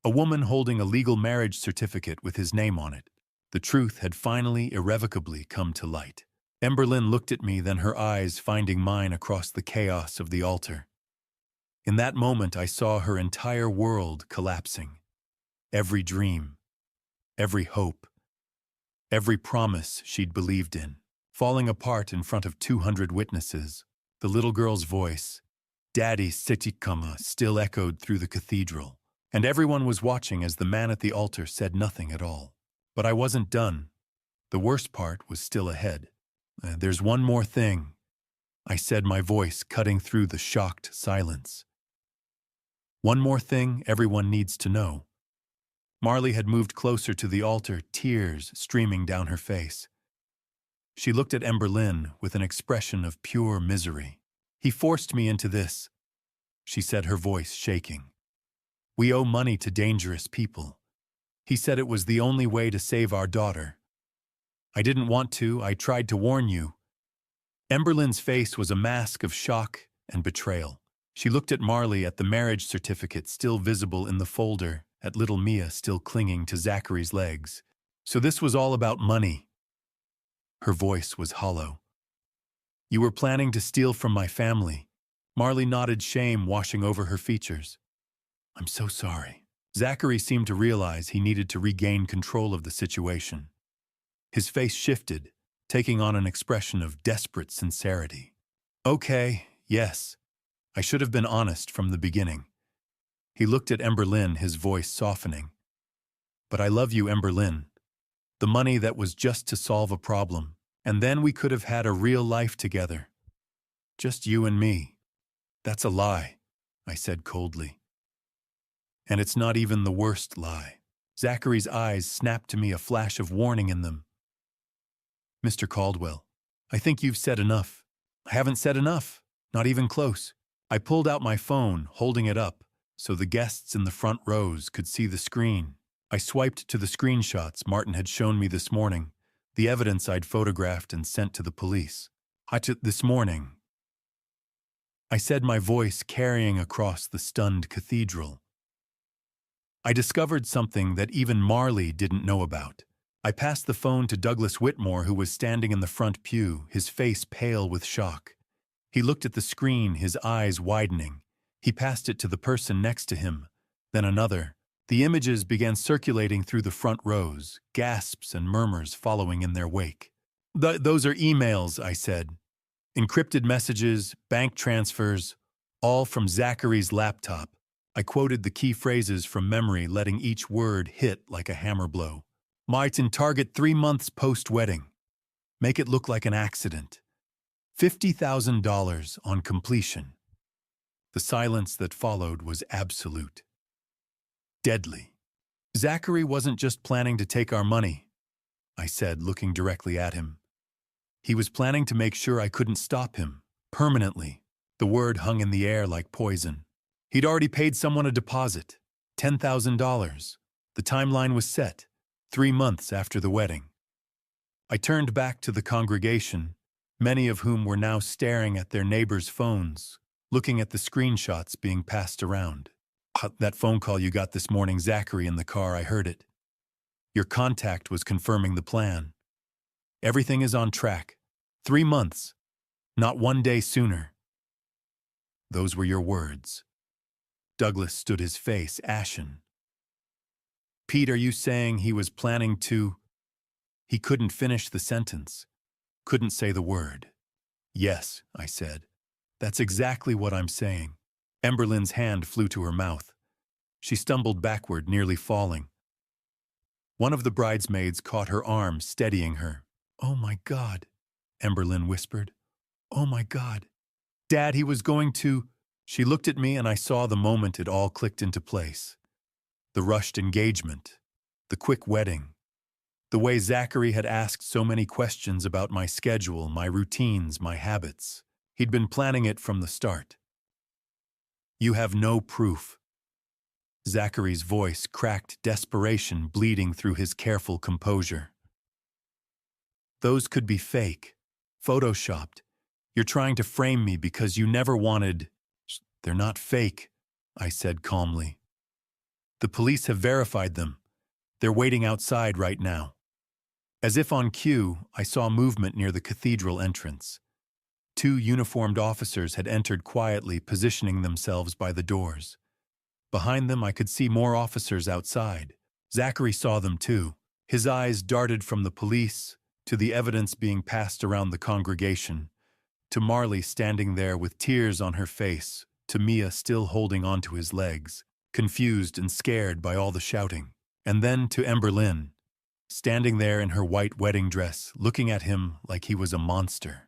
A woman holding a legal marriage certificate with his name on it. The truth had finally, irrevocably come to light. Emberlyn looked at me, then her eyes finding mine across the chaos of the altar. In that moment, I saw her entire world collapsing. Every dream, every hope, every promise she'd believed in, falling apart in front of 200 witnesses. The little girl's voice, "Daddy Sitikama," still echoed through the cathedral, and everyone was watching as the man at the altar said nothing at all. But I wasn't done. The worst part was still ahead. "There's one more thing," I said, my voice cutting through the shocked silence. "One more thing everyone needs to know." Marley had moved closer to the altar, tears streaming down her face. She looked at Emberlyn with an expression of pure misery. "He forced me into this," she said, her voice shaking. "We owe money to dangerous people. He said it was the only way to save our daughter. I didn't want to. I tried to warn you." Emberlyn's face was a mask of shock and betrayal. She looked at Marley, at the marriage certificate still visible in the folder, at little Mia still clinging to Zachary's legs. "So this was all about money." Her voice was hollow. "You were planning to steal from my family." Marley nodded, shame washing over her features. "I'm so sorry." Zachary seemed to realize he needed to regain control of the situation. His face shifted, taking on an expression of desperate sincerity. "Okay, yes. I should have been honest from the beginning." He looked at Emberlyn, his voice softening. "But I love you, Emberlyn. The money, that was just to solve a problem, and then we could have had a real life together. Just you and me." That's a lie, I said coldly. And it's not even the worst lie. Zachary's eyes snapped to me, a flash of warning in them. Mr. Caldwell, I think you've said enough. I haven't said enough, not even close. I pulled out my phone, holding it up, so the guests in the front rows could see the screen. I swiped to the screenshots Martin had shown me this morning, the evidence I'd photographed and sent to the police. This morning, I said, my voice carrying across the stunned cathedral. I discovered something that even Marley didn't know about. I passed the phone to Douglas Whitmore, who was standing in the front pew, his face pale with shock. He looked at the screen, his eyes widening. He passed it to the person next to him, then another. The images began circulating through the front rows, gasps and murmurs following in their wake. Those are emails, I said. Encrypted messages, bank transfers, all from Zachary's laptop. I quoted the key phrases from memory, letting each word hit like a hammer blow. Martin, target 3 months post-wedding. Make it look like an accident. $50,000 on completion. The silence that followed was absolute. Deadly. Zachary wasn't just planning to take our money, I said, looking directly at him. He was planning to make sure I couldn't stop him, permanently. The word hung in the air like poison. He'd already paid someone a deposit, $10,000. The timeline was set, 3 months after the wedding. I turned back to the congregation, many of whom were now staring at their neighbors' phones, looking at the screenshots being passed around. That phone call you got this morning, Zachary, in the car, I heard it. Your contact was confirming the plan. Everything is on track. 3 months, not 1 day sooner. Those were your words. Douglas stood, his face ashen. Pete, are you saying he was planning to... He couldn't finish the sentence, couldn't say the word. Yes, I said. That's exactly what I'm saying. Emberlyn's hand flew to her mouth. She stumbled backward, nearly falling. One of the bridesmaids caught her arm, steadying her. Oh my God, Emberlyn whispered. Oh my God. Dad, he was going to... She looked at me and I saw the moment it all clicked into place. The rushed engagement, the quick wedding, the way Zachary had asked so many questions about my schedule, my routines, my habits. He'd been planning it from the start. You have no proof. Zachary's voice cracked, desperation bleeding through his careful composure. Those could be fake, photoshopped. You're trying to frame me because you never wanted... They're not fake, I said calmly. The police have verified them. They're waiting outside right now. As if on cue, I saw movement near the cathedral entrance. 2 uniformed officers had entered quietly, positioning themselves by the doors. Behind them, I could see more officers outside. Zachary saw them too. His eyes darted from the police to the evidence being passed around the congregation, to Marley standing there with tears on her face, to Mia still holding onto his legs, confused and scared by all the shouting, and then to Emberlyn, standing there in her white wedding dress, looking at him like he was a monster,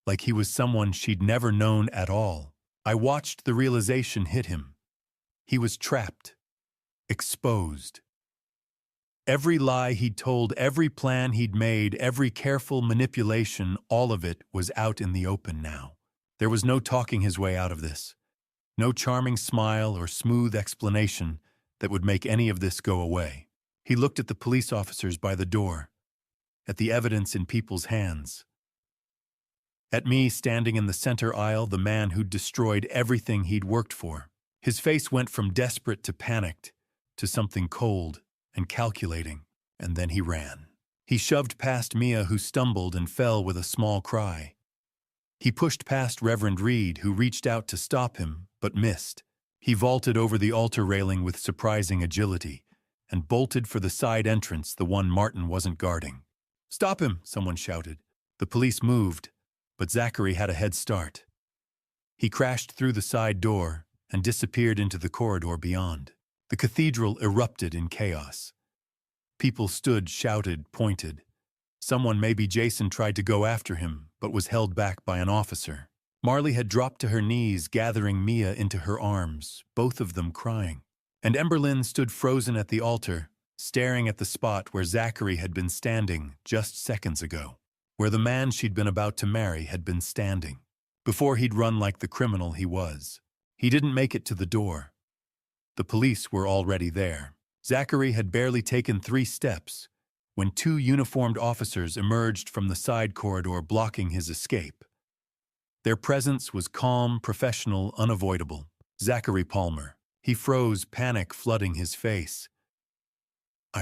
like he was someone she'd never known at all. I watched the realization hit him. He was trapped, exposed. Every lie he'd told, every plan he'd made, every careful manipulation, all of it was out in the open now. There was no talking his way out of this. No charming smile or smooth explanation that would make any of this go away. He looked at the police officers by the door, at the evidence in people's hands, at me standing in the center aisle, the man who'd destroyed everything he'd worked for. His face went from desperate to panicked, to something cold and calculating, and then he ran. He shoved past Mia, who stumbled and fell with a small cry. He pushed past Reverend Reed, who reached out to stop him, but missed. He vaulted over the altar railing with surprising agility and bolted for the side entrance, the one Martin wasn't guarding. "Stop him!" someone shouted. The police moved, but Zachary had a head start. He crashed through the side door and disappeared into the corridor beyond. The cathedral erupted in chaos. People stood, shouted, pointed. Someone, maybe Jason, tried to go after him, but was held back by an officer. Marley had dropped to her knees, gathering Mia into her arms, both of them crying. And Emberlyn stood frozen at the altar, staring at the spot where Zachary had been standing just seconds ago, where the man she'd been about to marry had been standing, before he'd run like the criminal he was. He didn't make it to the door. The police were already there. Zachary had barely taken 3 steps when 2 uniformed officers emerged from the side corridor blocking his escape. Their presence was calm, professional, unavoidable. Zachary Palmer. He froze, panic flooding his face.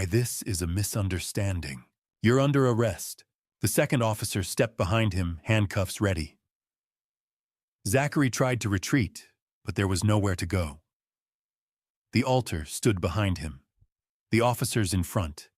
This is a misunderstanding. You're under arrest." The second officer stepped behind him, handcuffs ready. Zachary tried to retreat, but there was nowhere to go. The altar stood behind him. The officers in front.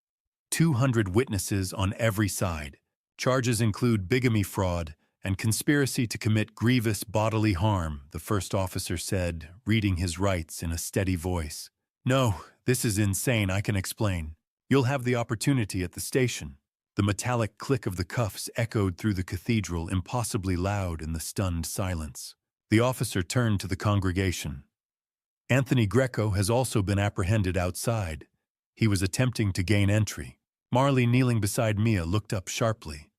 200 witnesses on every side. Charges include bigamy, fraud, and conspiracy to commit grievous bodily harm, the first officer said, reading his rights in a steady voice. "No, this is insane, I can explain. You'll have the opportunity at the station." The metallic click of the cuffs echoed through the cathedral, impossibly loud in the stunned silence. The officer turned to the congregation. "Anthony Greco has also been apprehended outside. He was attempting to gain entry." Marley, kneeling beside Mia, looked up sharply.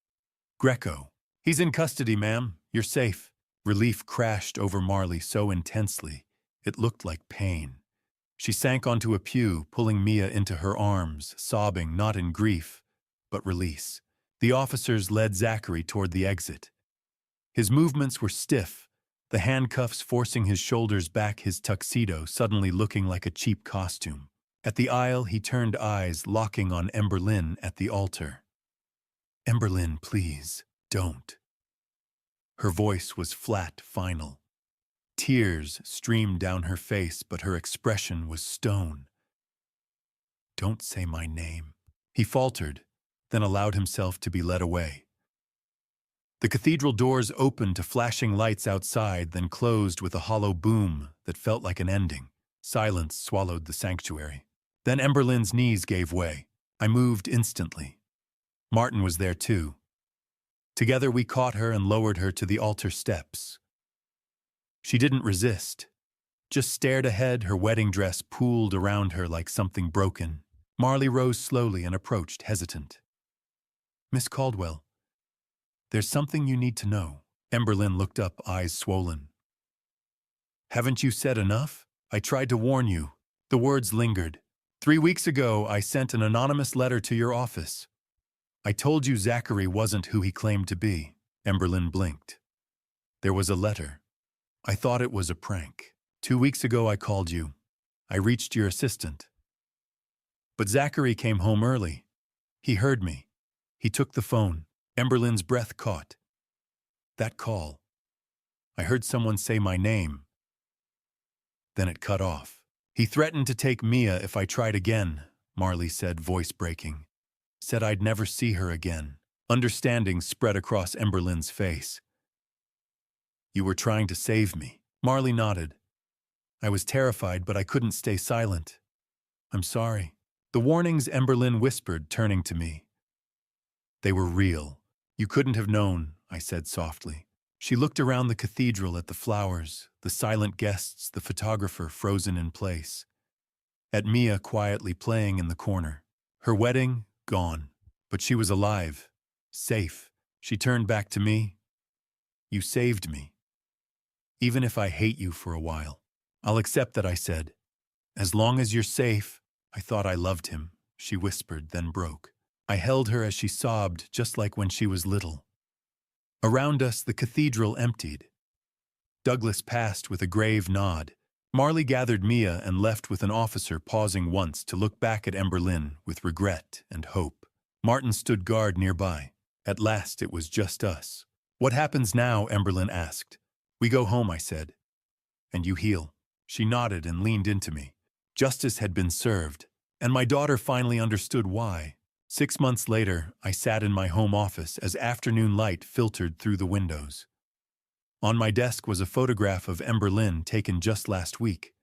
"Greco. He's in custody, ma'am. You're safe." Relief crashed over Marley so intensely, it looked like pain. She sank onto a pew, pulling Mia into her arms, sobbing not in grief, but release. The officers led Zachary toward the exit. His movements were stiff, the handcuffs forcing his shoulders back, his tuxedo suddenly looking like a cheap costume. At the aisle, he turned, eyes locking on Emberlyn at the altar. "Emberlyn, please, don't." Her voice was flat, final. Tears streamed down her face, but her expression was stone. "Don't say my name," he faltered, then allowed himself to be led away. The cathedral doors opened to flashing lights outside, then closed with a hollow boom that felt like an ending. Silence swallowed the sanctuary. Then Emberlyn's knees gave way. I moved instantly. Martin was there too. Together we caught her and lowered her to the altar steps. She didn't resist, just stared ahead, her wedding dress pooled around her like something broken. Marley rose slowly and approached, hesitant. "Miss Caldwell, there's something you need to know." Emberlyn looked up, eyes swollen. "Haven't you said enough? I tried to warn you." The words lingered. 3 weeks ago, I sent an anonymous letter to your office. I told you Zachary wasn't who he claimed to be." Emberlyn blinked. "There was a letter. I thought it was a prank. 2 weeks ago I called you. I reached your assistant. But Zachary came home early. He heard me. He took the phone." Emberlyn's breath caught. "That call. I heard someone say my name. Then it cut off. He threatened to take Mia if I tried again," Marley said, voice breaking. "Said I'd never see her again." Understanding spread across Emberlyn's face. "You were trying to save me." Marley nodded. "I was terrified, but I couldn't stay silent. I'm sorry." The warnings, Emberlyn whispered, turning to me. "They were real. You couldn't have known," I said softly. She looked around the cathedral at the flowers, the silent guests, the photographer frozen in place. At Mia quietly playing in the corner. Her wedding, gone. But she was alive. Safe. She turned back to me. "You saved me. Even if I hate you for a while. I'll accept that," I said. "As long as you're safe." "I thought I loved him," she whispered, then broke. I held her as she sobbed, just like when she was little. Around us, the cathedral emptied. Douglas passed with a grave nod. Marley gathered Mia and left with an officer pausing once to look back at Emberlyn with regret and hope. Martin stood guard nearby. At last it was just us. "What happens now?" Emberlyn asked. "We go home," I said. "And you heal." She nodded and leaned into me. Justice had been served, and my daughter finally understood why. 6 months later, I sat in my home office as afternoon light filtered through the windows. On my desk was a photograph of Emberlyn taken just last week.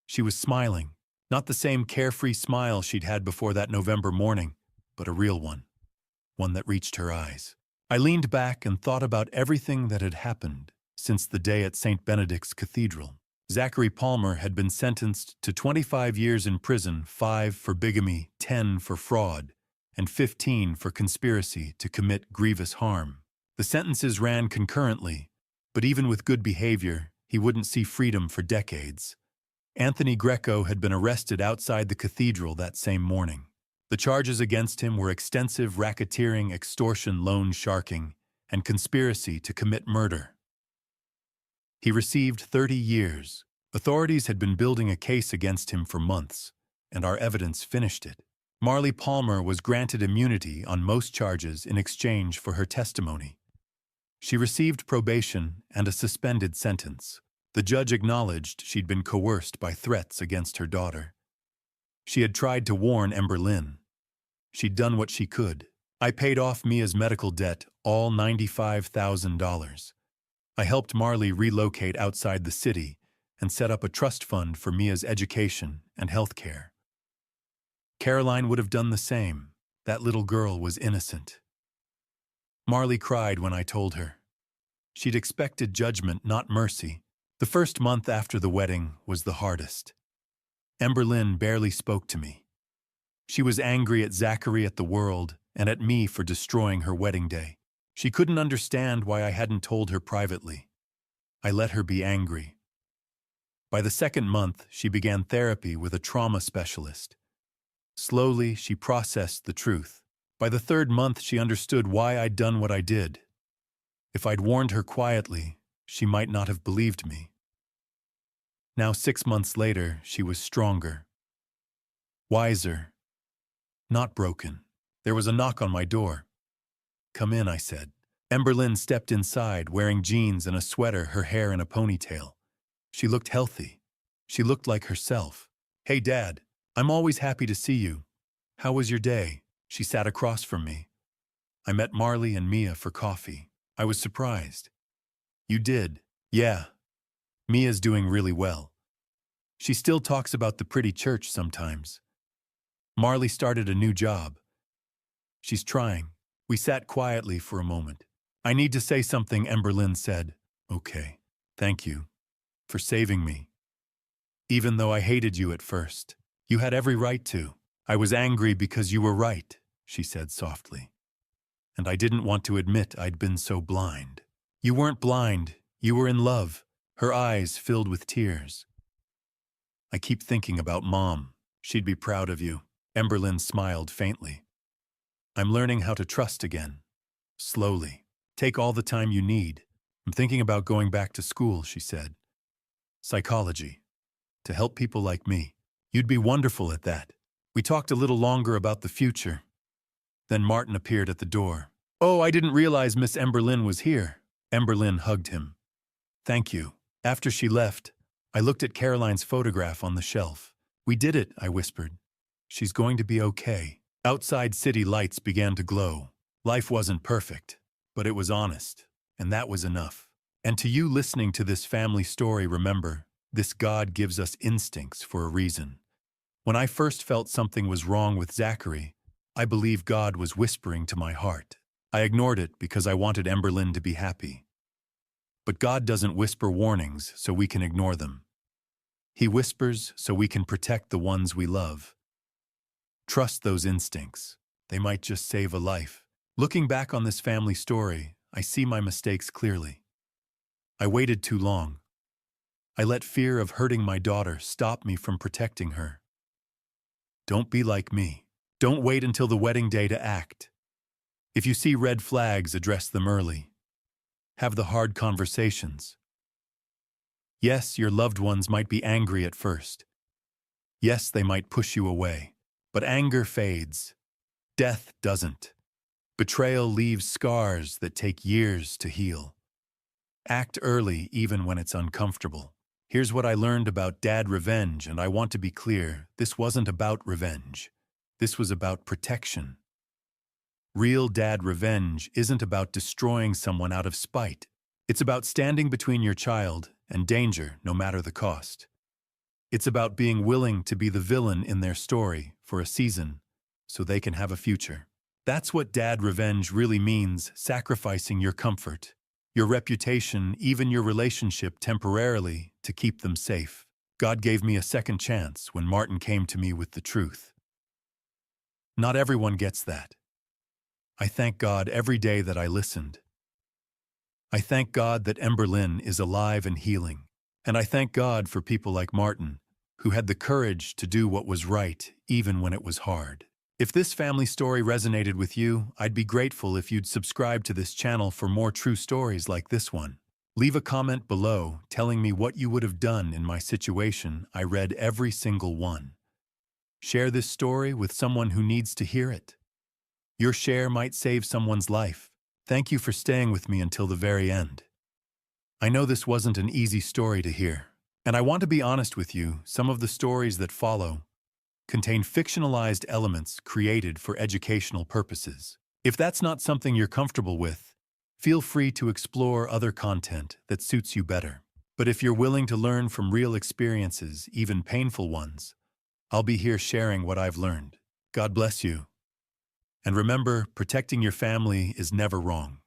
She was smiling, not the same carefree smile she'd had before that November morning, but a real one that reached her eyes. I leaned back and thought about everything that had happened since the day at St. Benedict's Cathedral. Zachary Palmer had been sentenced to 25 years in prison, 5 for bigamy, 10 for fraud, and 15 for conspiracy to commit grievous harm. The sentences ran concurrently, but even with good behavior, he wouldn't see freedom for decades. Anthony Greco had been arrested outside the cathedral that same morning. The charges against him were extensive racketeering, extortion, loan sharking, and conspiracy to commit murder. He received 30 years. Authorities had been building a case against him for months, and our evidence finished it. Marley Palmer was granted immunity on most charges in exchange for her testimony. She received probation and a suspended sentence. The judge acknowledged she'd been coerced by threats against her daughter. She had tried to warn Ember Lynn. She'd done what she could. I paid off Mia's medical debt, all $95,000. I helped Marley relocate outside the city and set up a trust fund for Mia's education and health care. Caroline would have done the same. That little girl was innocent. Marley cried when I told her. She'd expected judgment, not mercy. The first month after the wedding was the hardest. Ember Lynn barely spoke to me. She was angry at Zachary, at the world, and at me for destroying her wedding day. She couldn't understand why I hadn't told her privately. I let her be angry. By the second month, she began therapy with a trauma specialist. Slowly, she processed the truth. By the third month, she understood why I'd done what I did. If I'd warned her quietly, she might not have believed me. Now, 6 months later, she was stronger, wiser, not broken. There was a knock on my door. "Come in," I said. Ember Lynn stepped inside, wearing jeans and a sweater, her hair in a ponytail. She looked healthy. She looked like herself. "Hey, Dad, I'm always happy to see you. How was your day?" She sat across from me. "I met Marley and Mia for coffee." I was surprised. "You did?" "Yeah. Mia's doing really well. She still talks about the pretty church sometimes. Marley started a new job. She's trying." We sat quietly for a moment. "I need to say something," Ember Lynn said. "Okay. Thank you for saving me. Even though I hated you at first, you had every right to. I was angry because you were right," she said softly. "And I didn't want to admit I'd been so blind." "You weren't blind. You were in love." Her eyes filled with tears. "I keep thinking about Mom. She'd be proud of you." Ember Lynn smiled faintly. "I'm learning how to trust again. Slowly. Take all the time you need. I'm thinking about going back to school," she said. "Psychology. To help people like me. You'd be wonderful at that." We talked a little longer about the future. Then Martin appeared at the door. "Oh, I didn't realize Miss Ember Lynn was here." Ember Lynn hugged him. "Thank you." After she left, I looked at Caroline's photograph on the shelf. "We did it," I whispered. "She's going to be okay." Outside, city lights began to glow. Life wasn't perfect, but it was honest, and that was enough. And to you listening to this family story, remember, this God gives us instincts for a reason. When I first felt something was wrong with Zachary, I believe God was whispering to my heart. I ignored it because I wanted Ember Lynn to be happy. But God doesn't whisper warnings so we can ignore them. He whispers so we can protect the ones we love. Trust those instincts. They might just save a life. Looking back on this family story, I see my mistakes clearly. I waited too long. I let fear of hurting my daughter stop me from protecting her. Don't be like me. Don't wait until the wedding day to act. If you see red flags, address them early. Have the hard conversations. Yes, your loved ones might be angry at first. Yes, they might push you away. But anger fades. Death doesn't. Betrayal leaves scars that take years to heal. Act early even when it's uncomfortable. Here's what I learned about dad revenge, and I want to be clear, this wasn't about revenge. This was about protection. Real dad revenge isn't about destroying someone out of spite. It's about standing between your child and danger, no matter the cost. It's about being willing to be the villain in their story for a season so they can have a future. That's what dad revenge really means, sacrificing your comfort, your reputation, even your relationship temporarily to keep them safe. God gave me a second chance when Martin came to me with the truth. Not everyone gets that. I thank God every day that I listened. I thank God that Emberlyn is alive and healing. And I thank God for people like Martin, who had the courage to do what was right, even when it was hard. If this family story resonated with you, I'd be grateful if you'd subscribe to this channel for more true stories like this one. Leave a comment below telling me what you would have done in my situation. I read every single one. Share this story with someone who needs to hear it. Your share might save someone's life. Thank you for staying with me until the very end. I know this wasn't an easy story to hear, and I want to be honest with you, some of the stories that follow contain fictionalized elements created for educational purposes. If that's not something you're comfortable with, feel free to explore other content that suits you better. But if you're willing to learn from real experiences, even painful ones, I'll be here sharing what I've learned. God bless you. And remember, protecting your family is never wrong.